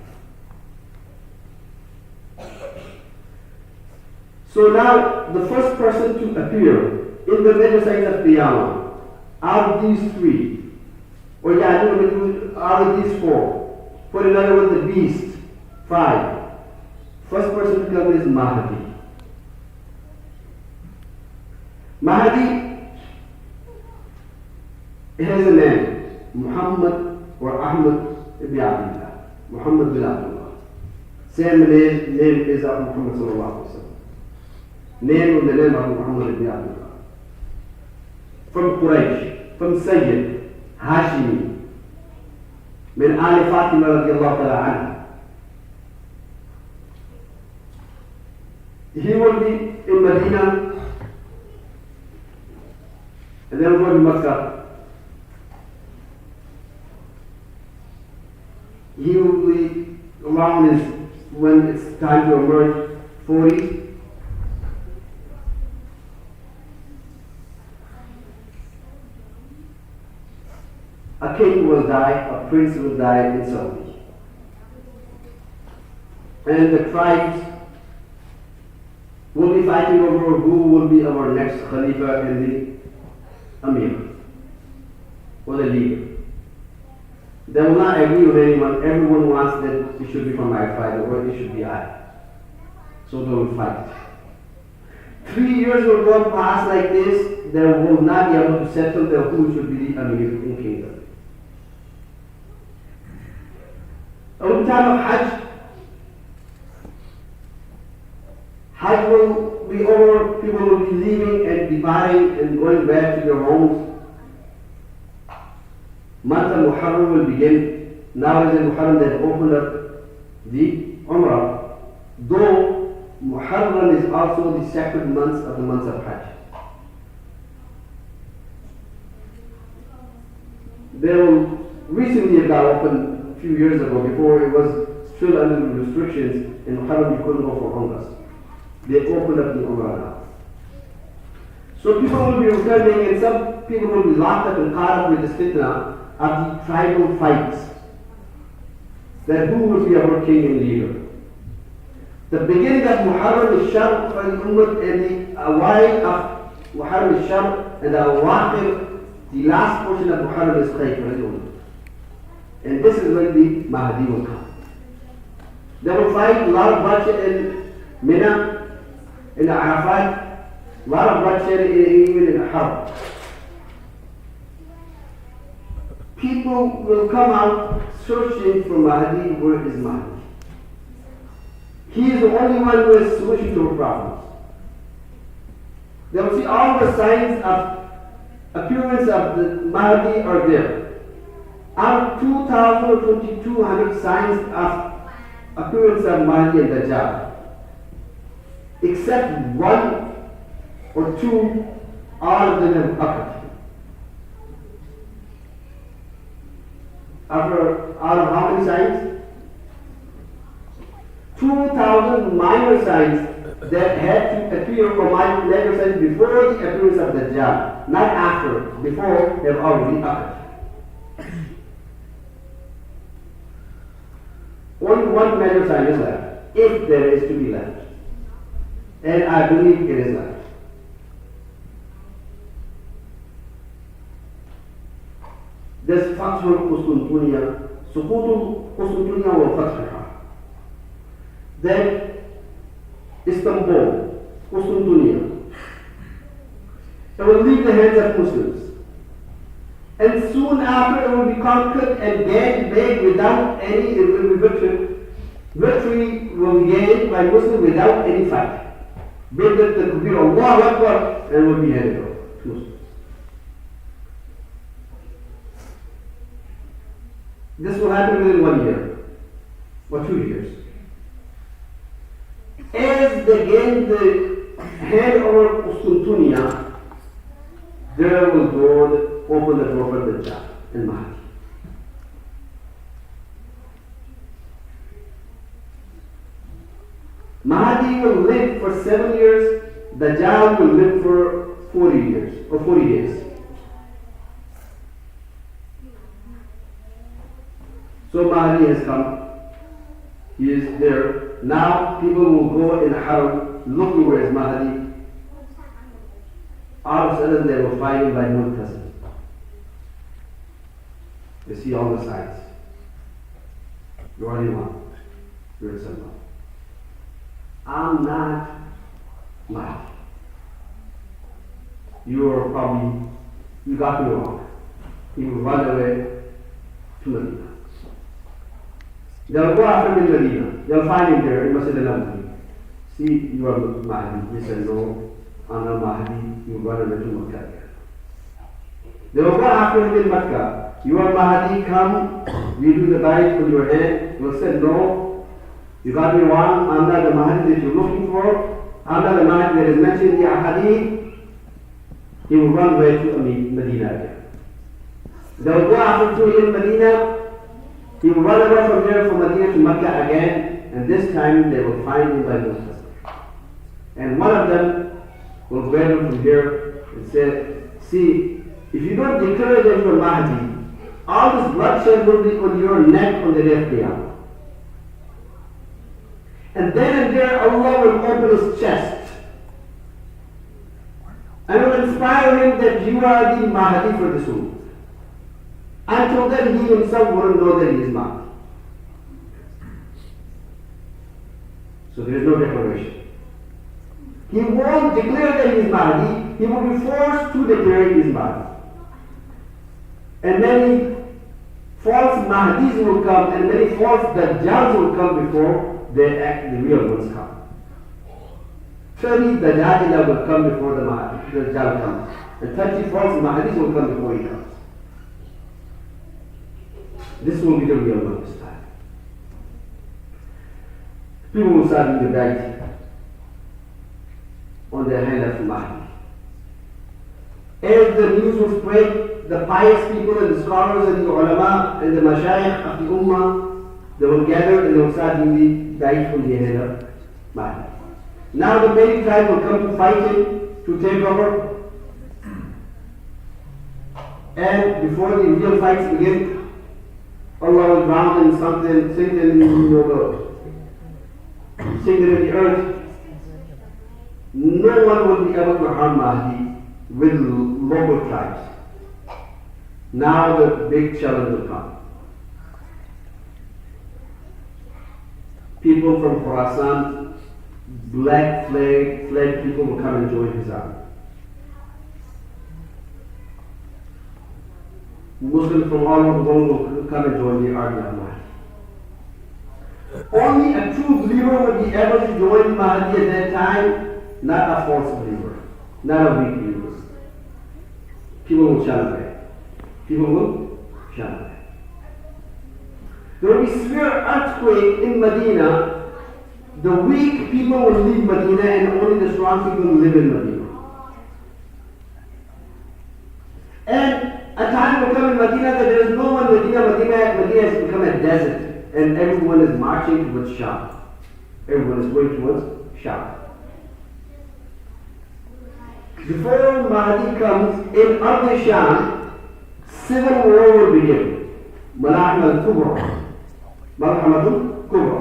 you. So now, the first person to appear in the major signs of Qiyamah, out of these three, or out of these four, put another one, the beast, 5. First person to come is Mahdi. Mahdi has a name, Muhammad or Ahmad ibn Abdullah. Muhammad bin Abdullah. Same name is of Muhammad sallallahu alaihi wasallam. Name of the name of Muhammad ibn Abdullah. From Quraysh, from Sayyid, Hashimi, من آل فاطمة رضي الله تعالى عنها. He will be in Medina and then go to Makkah. He will be around when it's time to emerge, 40. A king will die, a prince will die in Saudi. And the tribes will be fighting over who will be our next Khalifa and the Amir, or the leader. They will not agree with anyone. Everyone wants that it should be from my tribe or it should be I. So they will fight. 3 years will go past like this, they will not be able to settle who should be the Amir in kingdom. At the time of Hajj will be over, people will be leaving and dividing and going back to their homes. Month of Muharram will begin. Now is in Muharram that opened up the Umrah. Though Muharram is also the sacred months of the months of Hajj. They will recently got opened a few years ago, before it was still under the restrictions. In Muharram you couldn't go for Umrahs. They opened up the Umrah now. So people will be returning and some people will be locked up and caught up with this fitna of the tribal fights. That who will be our king and leader. The beginning of Muharram is Shar for the Ummah and the awal of Muharram is Shar and the Awakhir, the last portion of Muharram is Khayr for the Ummah. And this is when the Mahdi will come. They will fight a lot of bloodshed in Mina, in the Arafat, a lot of bloodshed even in the Haram. People will come out searching for Mahdi. Where is Mahdi? He is the only one who has solution to our problems. They will see all the signs of appearance of the Mahdi are there. Out of 2,200 signs of appearance of Mahdi and Dajjal, except 1 or 2, all of them have occurred. Out of how many signs? 2,000 minor signs that had to appear for minor signs before the appearance of Dajjal, not after, before they have already occurred. Only one major sign is left, if there is to be left. And I believe it is left. There's Fathul Qustuntunya, Suqutul Qustuntunya wa Fathiha. Then Istanbul, Qustuntunya. It will leave the hands of Muslims. And soon after it will be conquered and gained without any victory. Victory will be gained by Muslims without any fight. Build up the Kabir, Allahu Akbar, and will be handed over to Muslims. This will happen within 1 year or 2 years. As they gain the hand over Qustuntunya, there will open the door for Dajjal and Mahdi. Mahdi will live for 7 years, Dajjal will live for 40 years or 40 days. So Mahdi has come, he is there. Now people will go in Haram looking where is Mahdi. all of a sudden they will find him by Muntasir. They see all the signs. You're Imam. You're Salman. I'm not Mahdi. You got me wrong. He will run away to Medina. They'll go after him in Medina. They'll find him there in Masjid al-Nabawi. See, you are Mahdi. He said, no, I'm not Mahdi. You run away to Makkah. They will go after him in Makkah. You are Mahdi, come. We do the bayt with your hand. He will say, no, you got me wrong. I'm not the Mahdi that you're looking for. I'm not the Mahdi that is mentioned in the Ahadith. He will run away to Medina again. They will go after him in Medina. He will run away from there, from Medina to Makkah again, and this time they will find him by Muslims. And one of them will grab him from here and say, see, if you don't declare that you're Mahdi, all this bloodshed will be on your neck on the day of Qiyamah. And then and there Allah will open his chest and will inspire him that you are the Mahdi for this ummah. Until then, he himself wouldn't know that he is Mahdi. So there is no declaration. He won't declare that he is Mahdi. He will be forced to declare he is Mahdi. And many false Mahdis will come, and many false Dajjals will come before the real ones come. 30 Dajjal will come before the Dajjal comes, and 30 false Mahdis will come before he comes. This will be the real one this time. People will start doing the bayt on the hand of Mahdi. As the news will spread, the pious people and the scholars and the ulama and the mashayikh of the ummah, they will gather and they will start doing the bayt on the hand of Mahdi. Now the many tribes will come to fight him, to take over. And before the real fights begin, Allah will drown in something, sink them in the earth. No one will be able to harm Mahdi with local tribes. Now the big challenge will come. People from Khorasan, black flag people will come and join his army. Muslims from all over the world will come and join the army of Mahdi. Only a true believer will be able to join Mahdi at that time, not a false believer, not a weak believer. People will shun away. People will shun away. There will be severe earthquake in Medina. The weak people will leave Medina and only the strong people will live in Medina. And a time will come in Medina that there is no one in Medina. Medina has become a desert and everyone is marching towards Sham. Everyone is going towards Sham. Before Mahdi comes, in Ardi Sham, civil war will begin. Malahim al-Kubra. Malhamatul Kubra.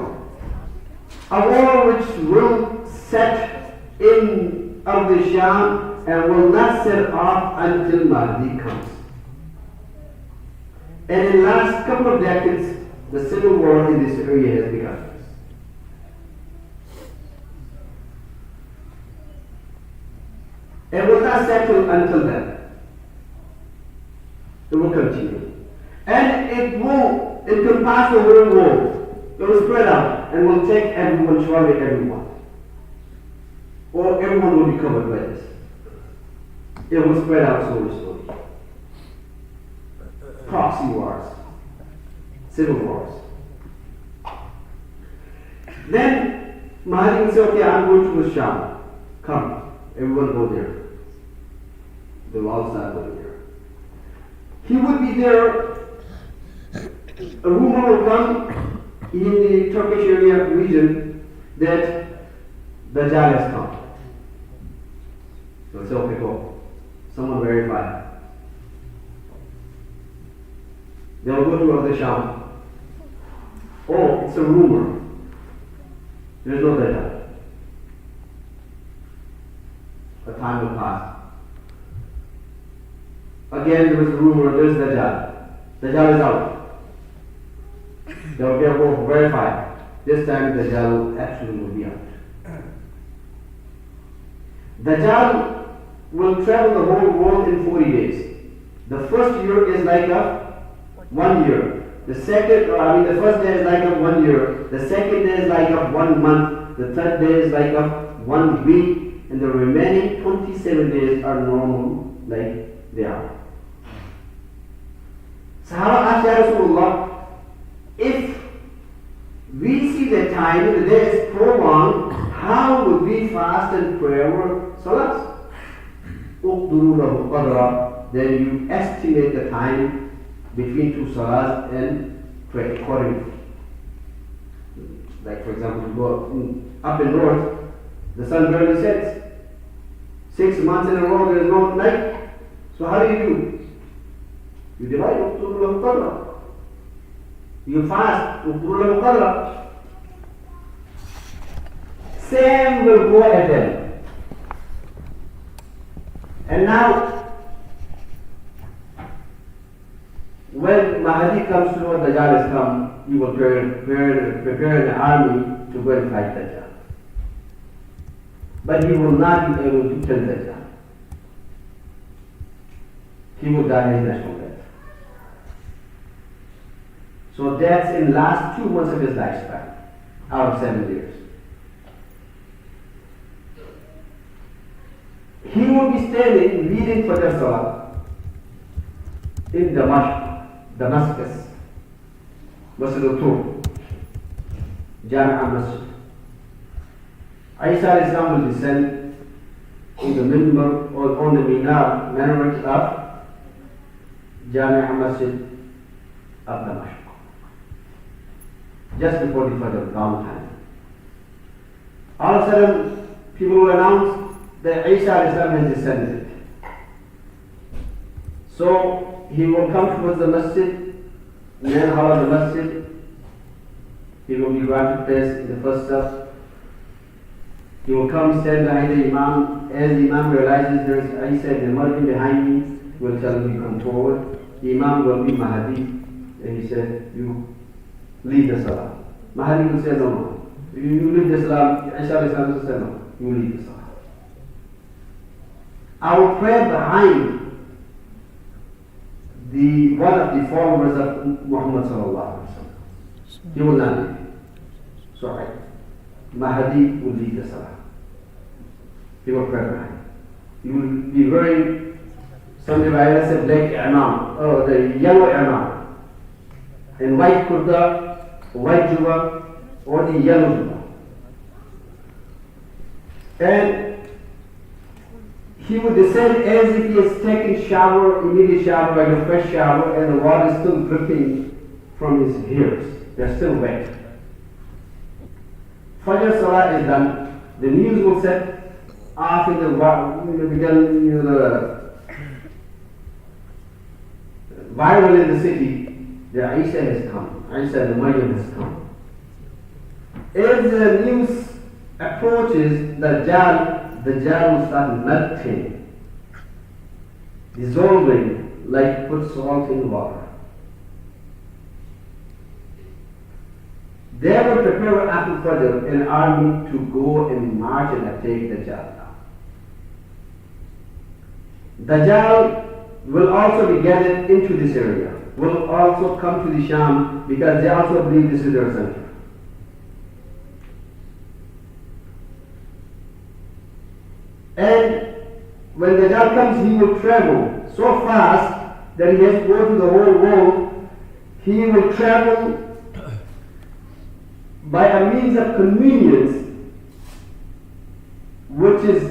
A war which will set in Ardi Sham and will not set off until Mahdi comes. And in the last couple of decades, the civil war in this area has begun. It will not settle until then. It will continue. And it will pass the whole world. It will spread out and will take everyone, surely everyone. Or everyone will be covered by this. It will spread out slowly. Proxy wars, civil wars. Then Mahdi will say, okay, I'm going to Sham. Come, everyone go there. They will all start going there. He will be there. A rumor will come in the Turkish area region that Dajjal has come. So it's okay, go. Someone verify. They will go to the Sham. Oh, it's a rumor. There is no Dajjal. A time will pass. again there was a rumor, there's Dajjal. Dajjal is out. They will go verify. This time Dajjal actually will be out. Dajjal will travel the whole world in 40 days. The first year is like a 1 year. The first day is like a 1 year. The second day is like a 1 month. The third day is like a 1 week. And the remaining 27 days are normal like they are. Sahaba asked Ya Rasulullah, if we see the time and the day is prolonged, how would we fast and pray our salats? Then you estimate the time between two salats and pray accordingly. Like for example, you go up in north, the sun barely sets. 6 months in a row there is no night. So how do? You divide it. You fast. Same will go at them. And now, when Mahdi comes to know Dajjal has come, you will prepare an army to go and fight Dajjal. But he will not be able to kill Dajjal. He will die his national death. So that's in the last 2 months of his lifespan, out of 7 years. He will be standing leading for the Salah in Damascus, Masjid al-Tur, Jami'ah Masjid. Isa al-Islam will descend in the minbar or on the minaret of Jami'ah Masjid of Damascus, just before the Fajr, long time. All of a sudden, people will announce that Isa al-Islam has descended. So he will come towards the masjid, near the hall of the masjid. He will be granted place in the first step. He will come stand behind the Imam. As the Imam realizes there is Isa ibn Maryam behind me, he will tell him to come forward. The Imam will be Mahdi, and he said, you lead the Salah. Mahdi will say, no. You lead the Salah. Isa al-Islam will say, no. You lead the Salah. I will pray behind one of the followers of Muhammad sallallahu alaihi wasallam. He will not lead. So Mahdi will lead the Salah. He will pray behind. He will be wearing, some riwayat said black imam, or the yellow imam, and white kurta, white juba, or the yellow juba. And he would descend as if he has taken shower, immediate shower, like a fresh shower, and the water is still dripping from his hairs. They're still wet. Fajr Salah is done. The news will set off in the viral in the city that Isa has come. Isa the Maryam has come. As the news approaches, Dajjal will start melting, dissolving like put salt in water. They will prepare after Fajr an army to go and march and attack Dajjal. Dajjal will also be gathered into this area, will also come to the Sham, because they also believe this is their center. And when Dajjal comes, he will travel so fast that he has to go to the whole world. He will travel by a means of convenience which is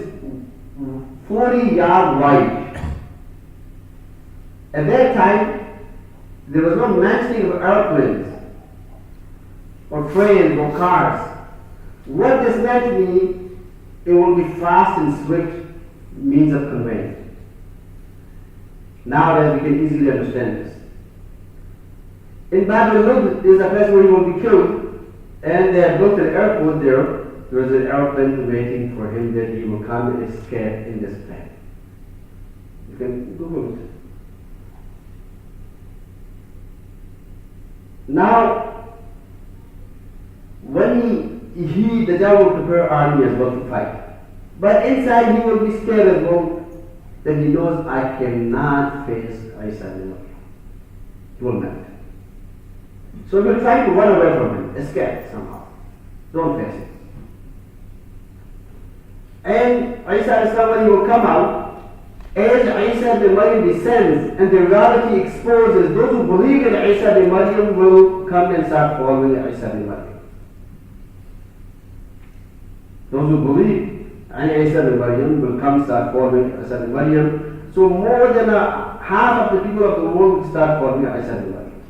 40 yards wide. At that time, there was no mentioning of airplanes or trains or cars. What this meant to me, it will be fast and swift means of conveyance. Now that we can easily understand this. In Babylon, there is a place where he will be killed, and they have built an airport there. There is an airplane waiting for him that he will come and escape in this plane. You can Google it. Now, when the Dajjal will prepare army as well to fight. But inside he will be scared as well, that he knows I cannot face Isa ibn Maryam. He will not. So he will try to run away from him, escape somehow. Don't face it. And Isa when he will come out, as Isa ibn Maryam descends and the reality exposes, those who believe in Isa ibn Maryam will come and start following Isa ibn Maryam. Those who believe in Isa ibn Maryam will come start following Isa ibn Maryam. So more than half of the people of the world will start following Isa ibn Maryam.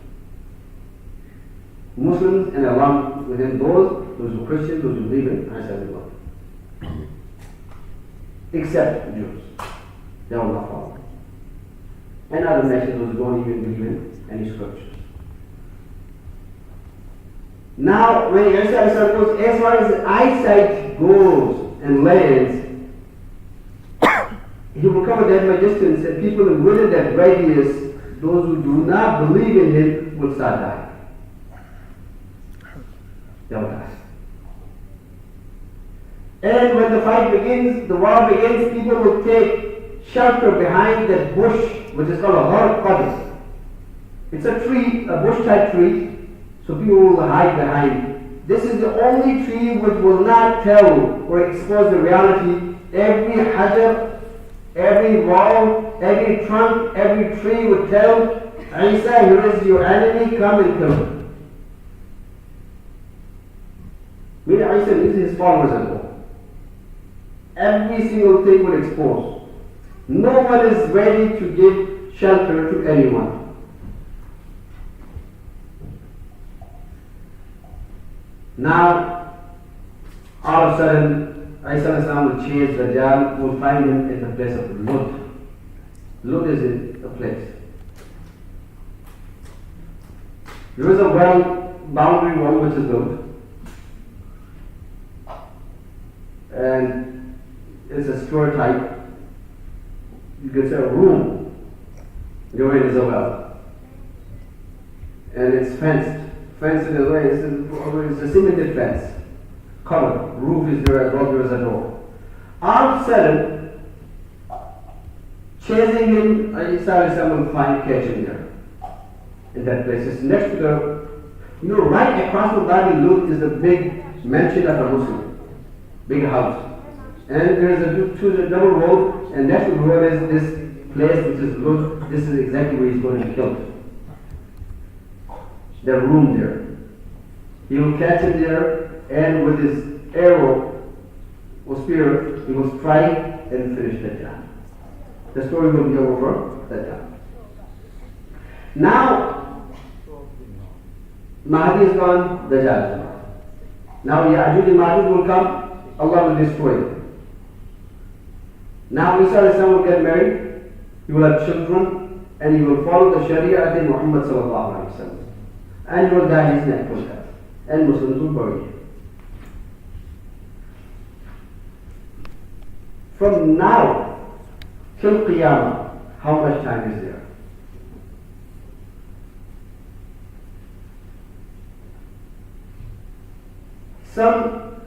Muslims and along within those who are Christians, those who believe in Isa ibn Maryam. Except Jews. They will not follow. And other nations those who don't even believe in any scriptures. Now, when Isa goes, as far as eyesight goes and lands, he will come at that much distance, and people within that radius, those who do not believe in him, will start dying. They'll die. And when the fight begins, the war begins, people will take shelter behind that bush, which is called a horqad. It's a tree, a bush-type tree. So people will hide behind. This is the only tree which will not tell or expose the reality. Every hajar, every wall, every trunk, every tree would tell, Isa, here is your enemy, come and kill him. Meaning Isa is his followers as well. Every single thing will expose. No one is ready to give shelter to anyone. Now, all of a sudden, Isa will chase Dajjal, will find him in the place of Lud. Lud is a place. There is a boundary wall which is built. And it's a square type. You can say a room. Your way is a well. And it's fenced. Fence in a way, it's a cemented fence. Covered. Roof is there as well, there is a door. All of a sudden, chasing him, Isa will catch him there. In that place. It's next to right across the valley Lut is the big mansion of a Muslim. Big house. And there is a double road, and next to the road is this place which is Lut. This is exactly where he's going to be killed. The room there. He will catch him there, and with his arrow or spear, he will strike and finish Dajjal. The story will be over Dajjal. Now, Mahdi is gone, Dajjal is gone. Now Ya'juj and Ma'juj will come, Allah will destroy them. Now Isa will get married, he will have children, and he will follow the Sharia of Muhammad sallallahu alaihi wasallam. And he will die his natural death. And Muslims will bury him. From now till Qiyamah, how much time is there? Some,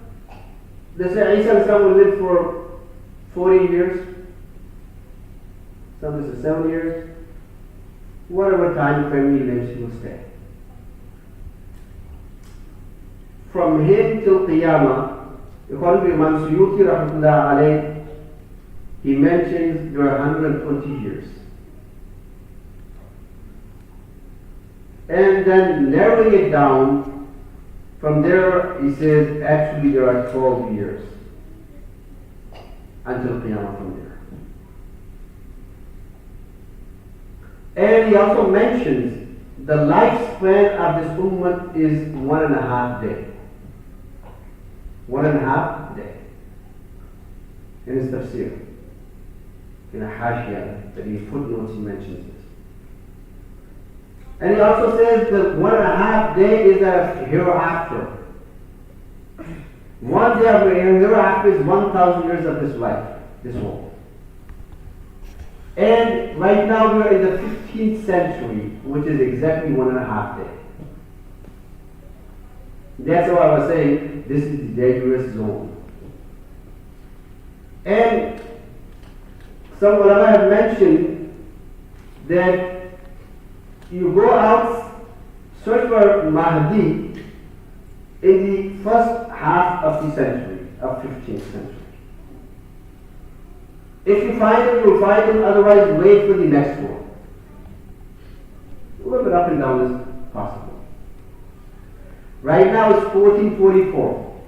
they say Isa will live for 40 years. Some say 7 years. Whatever time frame he lives, he will stay. From him till Qiyamah, according to Imam Suyuti rahmatullah alayh, he mentions there are 120 years. And then narrowing it down, from there he says actually there are 12 years until Qiyamah from there. And he also mentions the lifespan of this ummah is 1.5 days. 1.5 days. In his tafsir, in a hashiyah, that he footnotes, he mentions this. And he also says that 1.5 days is a hereafter. 1 day of hereafter is 1,000 years of this life, this world. And right now we are in the 15th century, which is exactly 1.5 days. That's why I was saying this is the dangerous zone. And some ulama have mentioned that you go out, search for Mahdi in the first half of the century, of 15th century. If you find him, you'll find him, otherwise wait for the next one. A little bit up and down is possible. Right now it's 1444.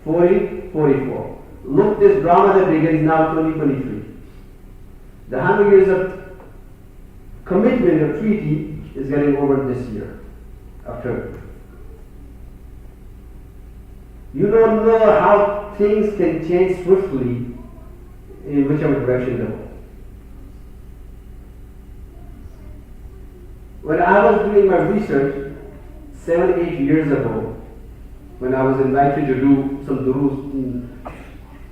4044. Look, this drama that begins now 2023. The 100 years of commitment of treaty is getting over this year of Turkey. You don't know how things can change swiftly in whichever direction they go. When I was doing my research 7-8 years ago, when I was invited to do some durus in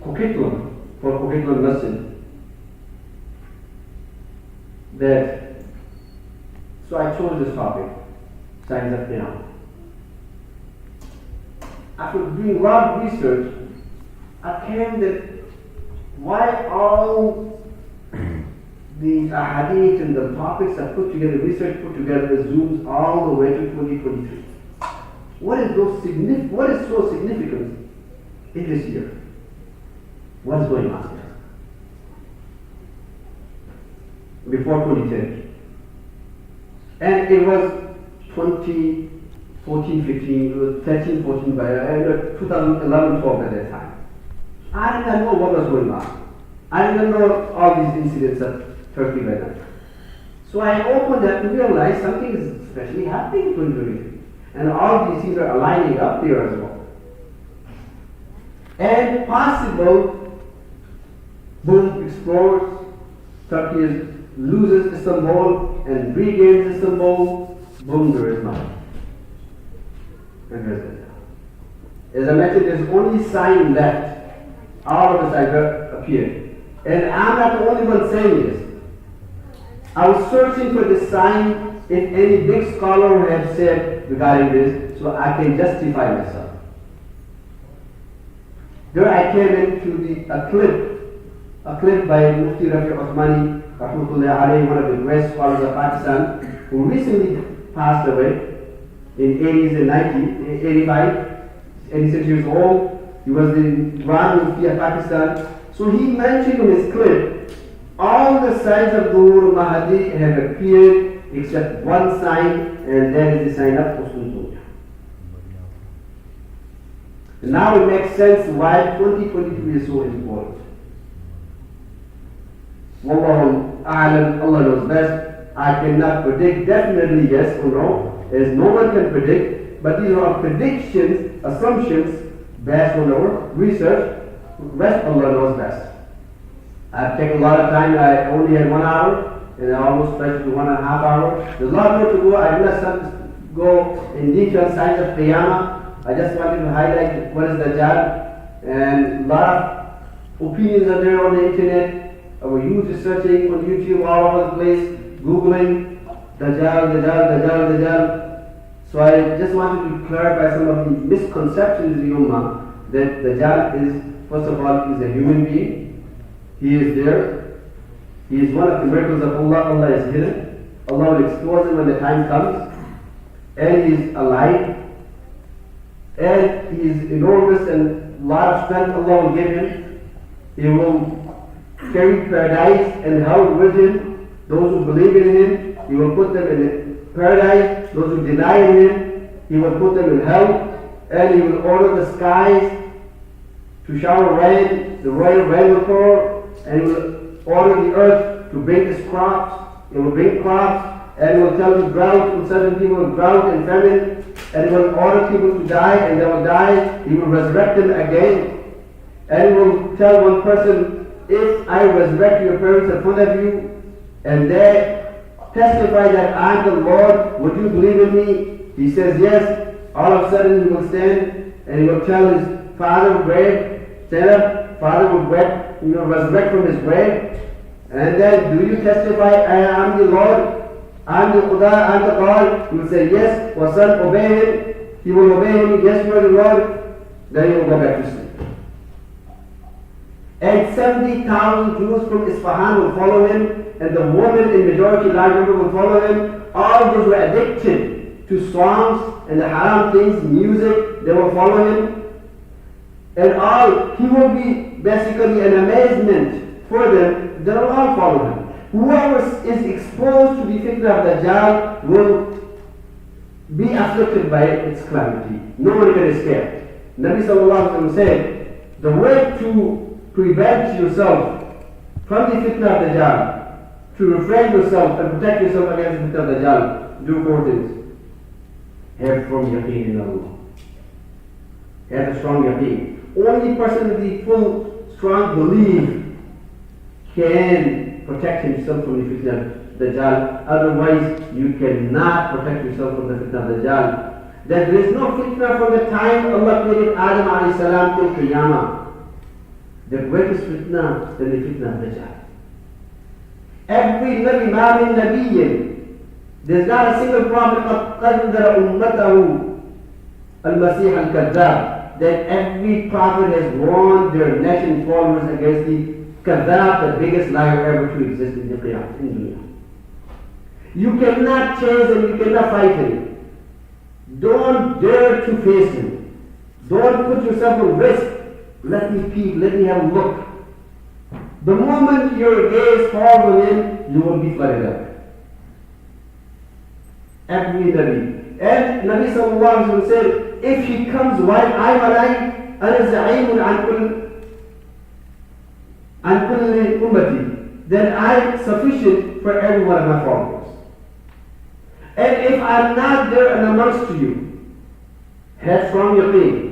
Coquitlam, for Coquitlam Masjid, so I chose this topic, Signs of Qiyamah. After doing a lot of research, I came that why all the ahadith and the topics are put together, research put together, zooms all the way to 2023. What is so significant in this year? What is going on here? Before 2010. And it was 2014, 15, it was 13, 14, by 2011, 12 at that time. I did not know what was going on. I didn't know all these incidents of Turkey by that time. So I opened that and realized something is especially happening in 2023. And all these things are aligning up there as well. And possible, boom, explores, Turkey loses Istanbul and regains Istanbul, boom, there is nothing. And there's it. As I mentioned, there's only sign left. All of the signs appeared. And I'm not the only one saying this. I was searching for the sign if any big scholar had said regarding this, so I can justify myself. There I came into a clip by Mufti Rafi Osmani, rahmatullahi alayhi, one of the great scholars of Pakistan, who recently passed away in 80s and 90s, 85, 86 years old. He was the Grand Mufti of Pakistan. So he mentioned in his clip, all the signs of Dhuhr Mahdi have appeared except one sign, and that is the sign of Qustuntunya. Now it makes sense why 2023 is so important. Wallahu a'lam, Allah knows best. I cannot predict definitely yes or no, as no one can predict, but these are predictions, assumptions, based on our research. Rest Allah knows best. I've taken a lot of time. I only had 1 hour, and I almost stretched to 1.5 hours. There's a lot more to go. I did not go in detail signs of Qiyamah. I just wanted to highlight what is Dajjal, and a lot of opinions are there on the internet. Our youth is searching on YouTube all over the place, Googling Dajjal. So I just wanted to clarify some of the misconceptions in the Ummah that Dajjal is, first of all, is a human being. He is there. He is one of the miracles of Allah. Allah is hidden. Allah will expose him when the time comes. And he is alive. And he is enormous and a lot of strength Allah will give him. He will carry paradise and hell with him. Those who believe in him, he will put them in paradise. Those who deny him, he will put them in hell. And he will order the skies to shower rain. The royal rain will pour. And he will order the earth to bring its crops. It will bring crops, and he will tell the drought, and certain people drought and famine, and he will order people to die, and they will die. He will resurrect them again, and he will tell one person, if I resurrect your parents in front of you, and they testify that I am the Lord, would you believe in me? He says yes. All of a sudden he will stand, and he will tell his father, grave, stand up, father will resurrect from his grave, and then, do you testify I am the Lord? I'm the Quda, I'm the God. He will say, yes, or son, obey him. He will obey him, yes, you are the Lord. Then he will go back to sleep. And 70,000 Jews from Isfahan will follow him, and the women in majority, large number, will follow him. All those who are addicted to songs and the haram things, music, they will follow him. And he will be basically an amazement for them. They will all follow him. Whoever is exposed to the fitna of Dajjal will be afflicted by its calamity. No one can escape. Nabi Sallallahu Alaihi Wasallam said, the way to prevent yourself from the fitna of Dajjal, to refrain yourself and protect yourself against the fitna of Dajjal, do 4 things. Have firm yaqeen in Allah. Have a strong yaqeen. Only person with the full, strong belief can protect himself from the fitna of Dajjal. Otherwise, you cannot protect yourself from the fitna of Dajjal. That there is no fitna from the time Allah created Adam alayhi salam till Qiyamah. The greatest fitna than the fitna of Dajjal. Every Nabi, ma min nabiyyin, there's not a single prophet قَدْ قَدْرَ أُمَّتَهُ الْمَسِيحَ الْكَذَّابِ, that every prophet has warned their nation followers against the Kadhab, the biggest liar ever to exist in the Qiyamah, in dunya. You cannot chase him, you cannot fight him. Don't dare to face him. Don't put yourself at risk. Let me peep, let me have a look. The moment your gaze falls on him, you will be flooded up. Every Nabi. And Nabi Sallallahu Alaihi Wasallam said, if he comes while I'm alive, أَنَا زَعِيمٌ عَنْ كُلِّ أُمَّتِي, then I'm sufficient for every one of my followers. And if I'm not there and amongst you, have strong yaqeen.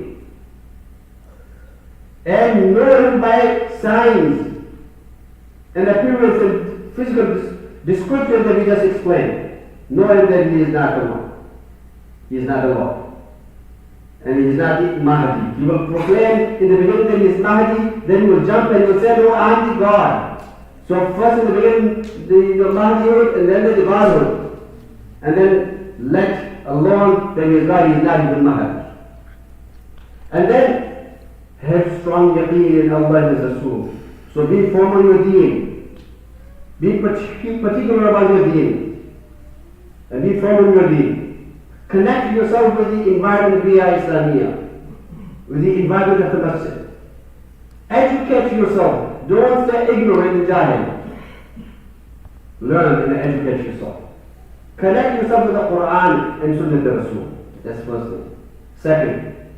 And know him by signs and appearance and physical description that we just explained. Know him that he is not the one. He is not the Lord. And he is not the Mahdi. He will proclaim in the beginning that he is Mahdi, then he will jump and he will say, no, I'm the God. So first in the beginning, the Mahdihood, and then the Godhood. And then let alone that he is God, he is not even Mahdi. And then have strong yaqeen in Allah and His Rasul. So be firm on your deen. Be particular about your deen. And be firm on your deen. Connect yourself with the environment of Biya Islamiyah, with the environment of the masjid. Educate yourself. Don't stay ignorant and jahil. Learn and educate yourself. Connect yourself with the Quran and Sunnah of Rasul. That's first thing. Second,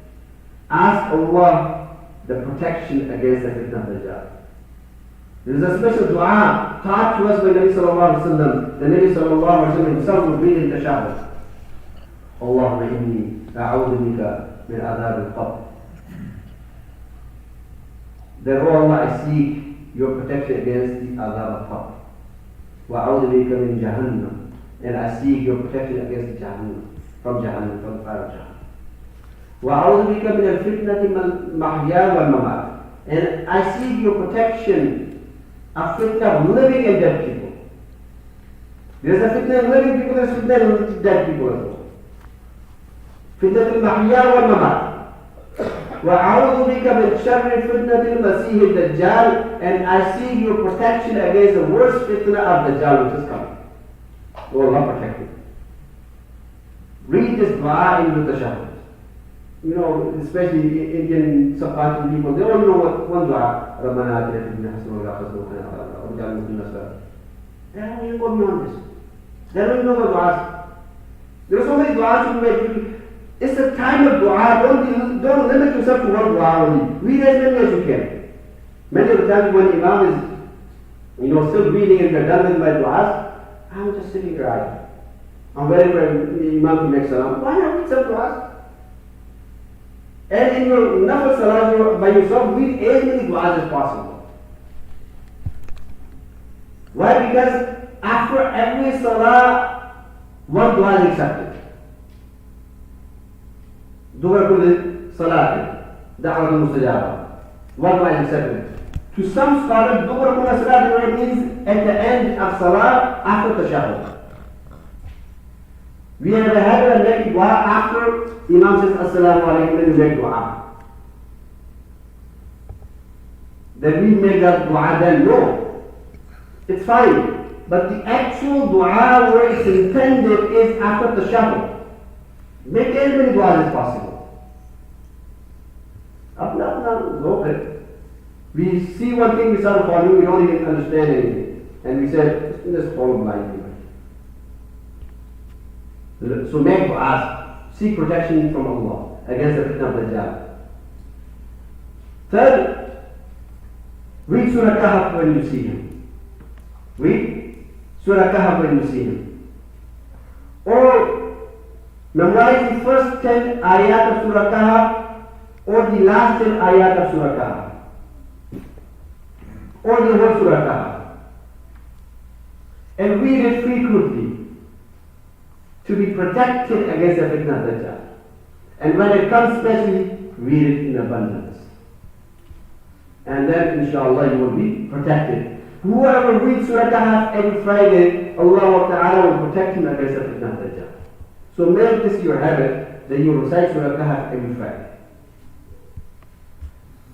ask Allah the protection against the fitna of Dajjal. There is a special dua taught to us by Nabi Sallallahu Alaihi Wasallam. The Nabi Sallallahu Alaihi Wasallam himself would read in tashahhud. Allahumma inni a'udhu bika min adhab al-qabr. That, oh Allah, I seek your protection against the adhab al-qabr. Wa'udhu bika min jahannam. And I seek your protection against Jahannam, from the fire of Jahannam. وَأَعُوذُ بِكَ مِنَ الْفِتْنَةِ الْمَحْيَا وَالْمَمَاتِ. And I seek your protection of fitna of living and dead people. There's a fitna of living people, there's a fitna of dead people as well. فِتْنَةِ الْمَحْيَا وَالْمَمَاتِ. وَأَعُوذُ بِكَ مِنْ شَرِّ فِتْنَةِ الْمَسِيحِ الدَّجَّالِ. And I seek your protection against the worst fitna of Dajjal which is coming. Oh Allah protect you. Read this dua in the tashahhud. You know, especially Indian subcontinent people, they don't know what one dua, Rabbana atina fid dunya hasanatan wa fil akhirati hasanatan wa qina adhaban nar. They don't even go beyond this. They don't even know what du'as. There are so many du'as you can make. It's a time of dua. Don't limit yourself to one dua only. Read as many as you can. Many of the times when Imam is, still reading and they're done with my du'as, I'm just sitting here idle. I'm waiting for Imam to make salam. Why not read some du'as? And in your nafal salah by yourself, read as many du'as as possible. Why? Because after every salah, one dua is accepted. Dua kulli salat, da'wat mustajaba. One dua is accepted. To some scholars, Dubur Kula Salat means at the end of Salah after Tashahhud. We have a habit of making dua after Imam says Assalamu alaikum, then we make dua. Then we make that dua then. No. It's fine. But the actual dua where it's intended is after the tashahhud. Make as many duas as possible. It's open. We see one thing, we start following, we don't even understand anything. And we said, let's follow blindly. So make du'as, seek protection from Allah against the fitna of Dajjal. Third, read Surah Kahf when you see him. Read Surah Kahf when you see him. Or memorize the first 10 ayat of Surah Kahf or the last 10 ayat of Surah Kahf. Or the whole Surah Kahf. And read it frequently to be protected against the fitna of Dajjal. And when it comes specially, read it in abundance. And then inshallah you will be protected. Whoever reads Surah Kahf every Friday, Allah Ta'ala will protect him against the fitna of Dajjal. So make this your habit that you recite Surah Kahf every Friday.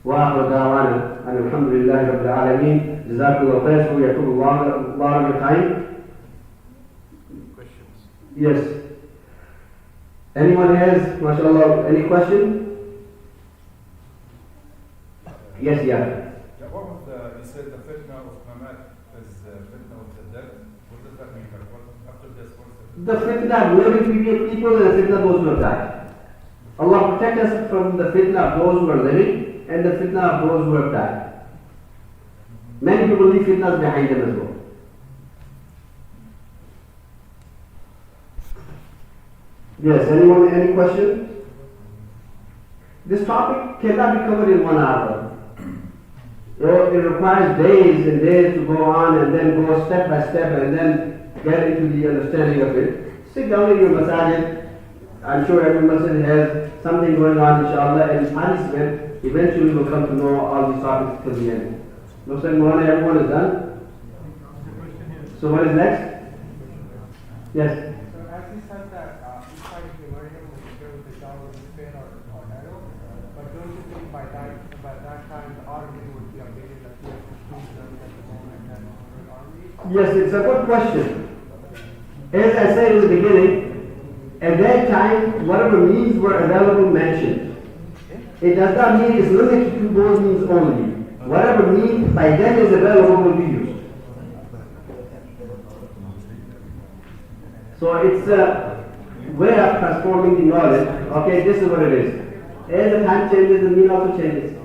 وآخر دعوانا أن الحمد لله رب العالمين جزاكم الله خير ويطول الله your time. Questions? Yes. Anyone has, mashallah, any question? Yes, yeah. Yeah, what was you said the fitna of Mamat is fitna of the dead. What does that mean? Like, what, after this, what is The fitna of living people and the fitna of those who have died. Allah protect us from the fitna of those who are living and the fitna of those who have died. Many people leave fitnas behind them as well. Yes, anyone, any question? This topic cannot be covered in 1 hour. It requires days and days to go on and then go step by step and then get into the understanding of it. Sit down in your masajid. I'm sure every masjid has something going on, inshallah, and punishment eventually will come to know all these topics till the end. Looks like everyone is done. So what is next? Yes? So as you said that each time you were able to go with the Dajjal with Spain or Nero, but don't you think by that time the army would be updated that you have to choose them at the moment and the army? Yes, it's a good question. As I said in the beginning, at that time, whatever means were available mentioned. It does not mean it's limited to those means only. Whatever means by then is available will be used. So it's a way of transforming the knowledge. Okay, this is what it is. As the time changes, the meaning also changes.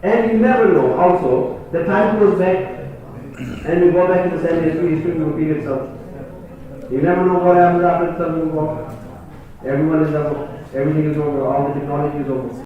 And you never know also, the time goes back and we go back to the same history will repeat itself. You never know what happens after something will go. Everyone is over, everything is over, all the technology is over.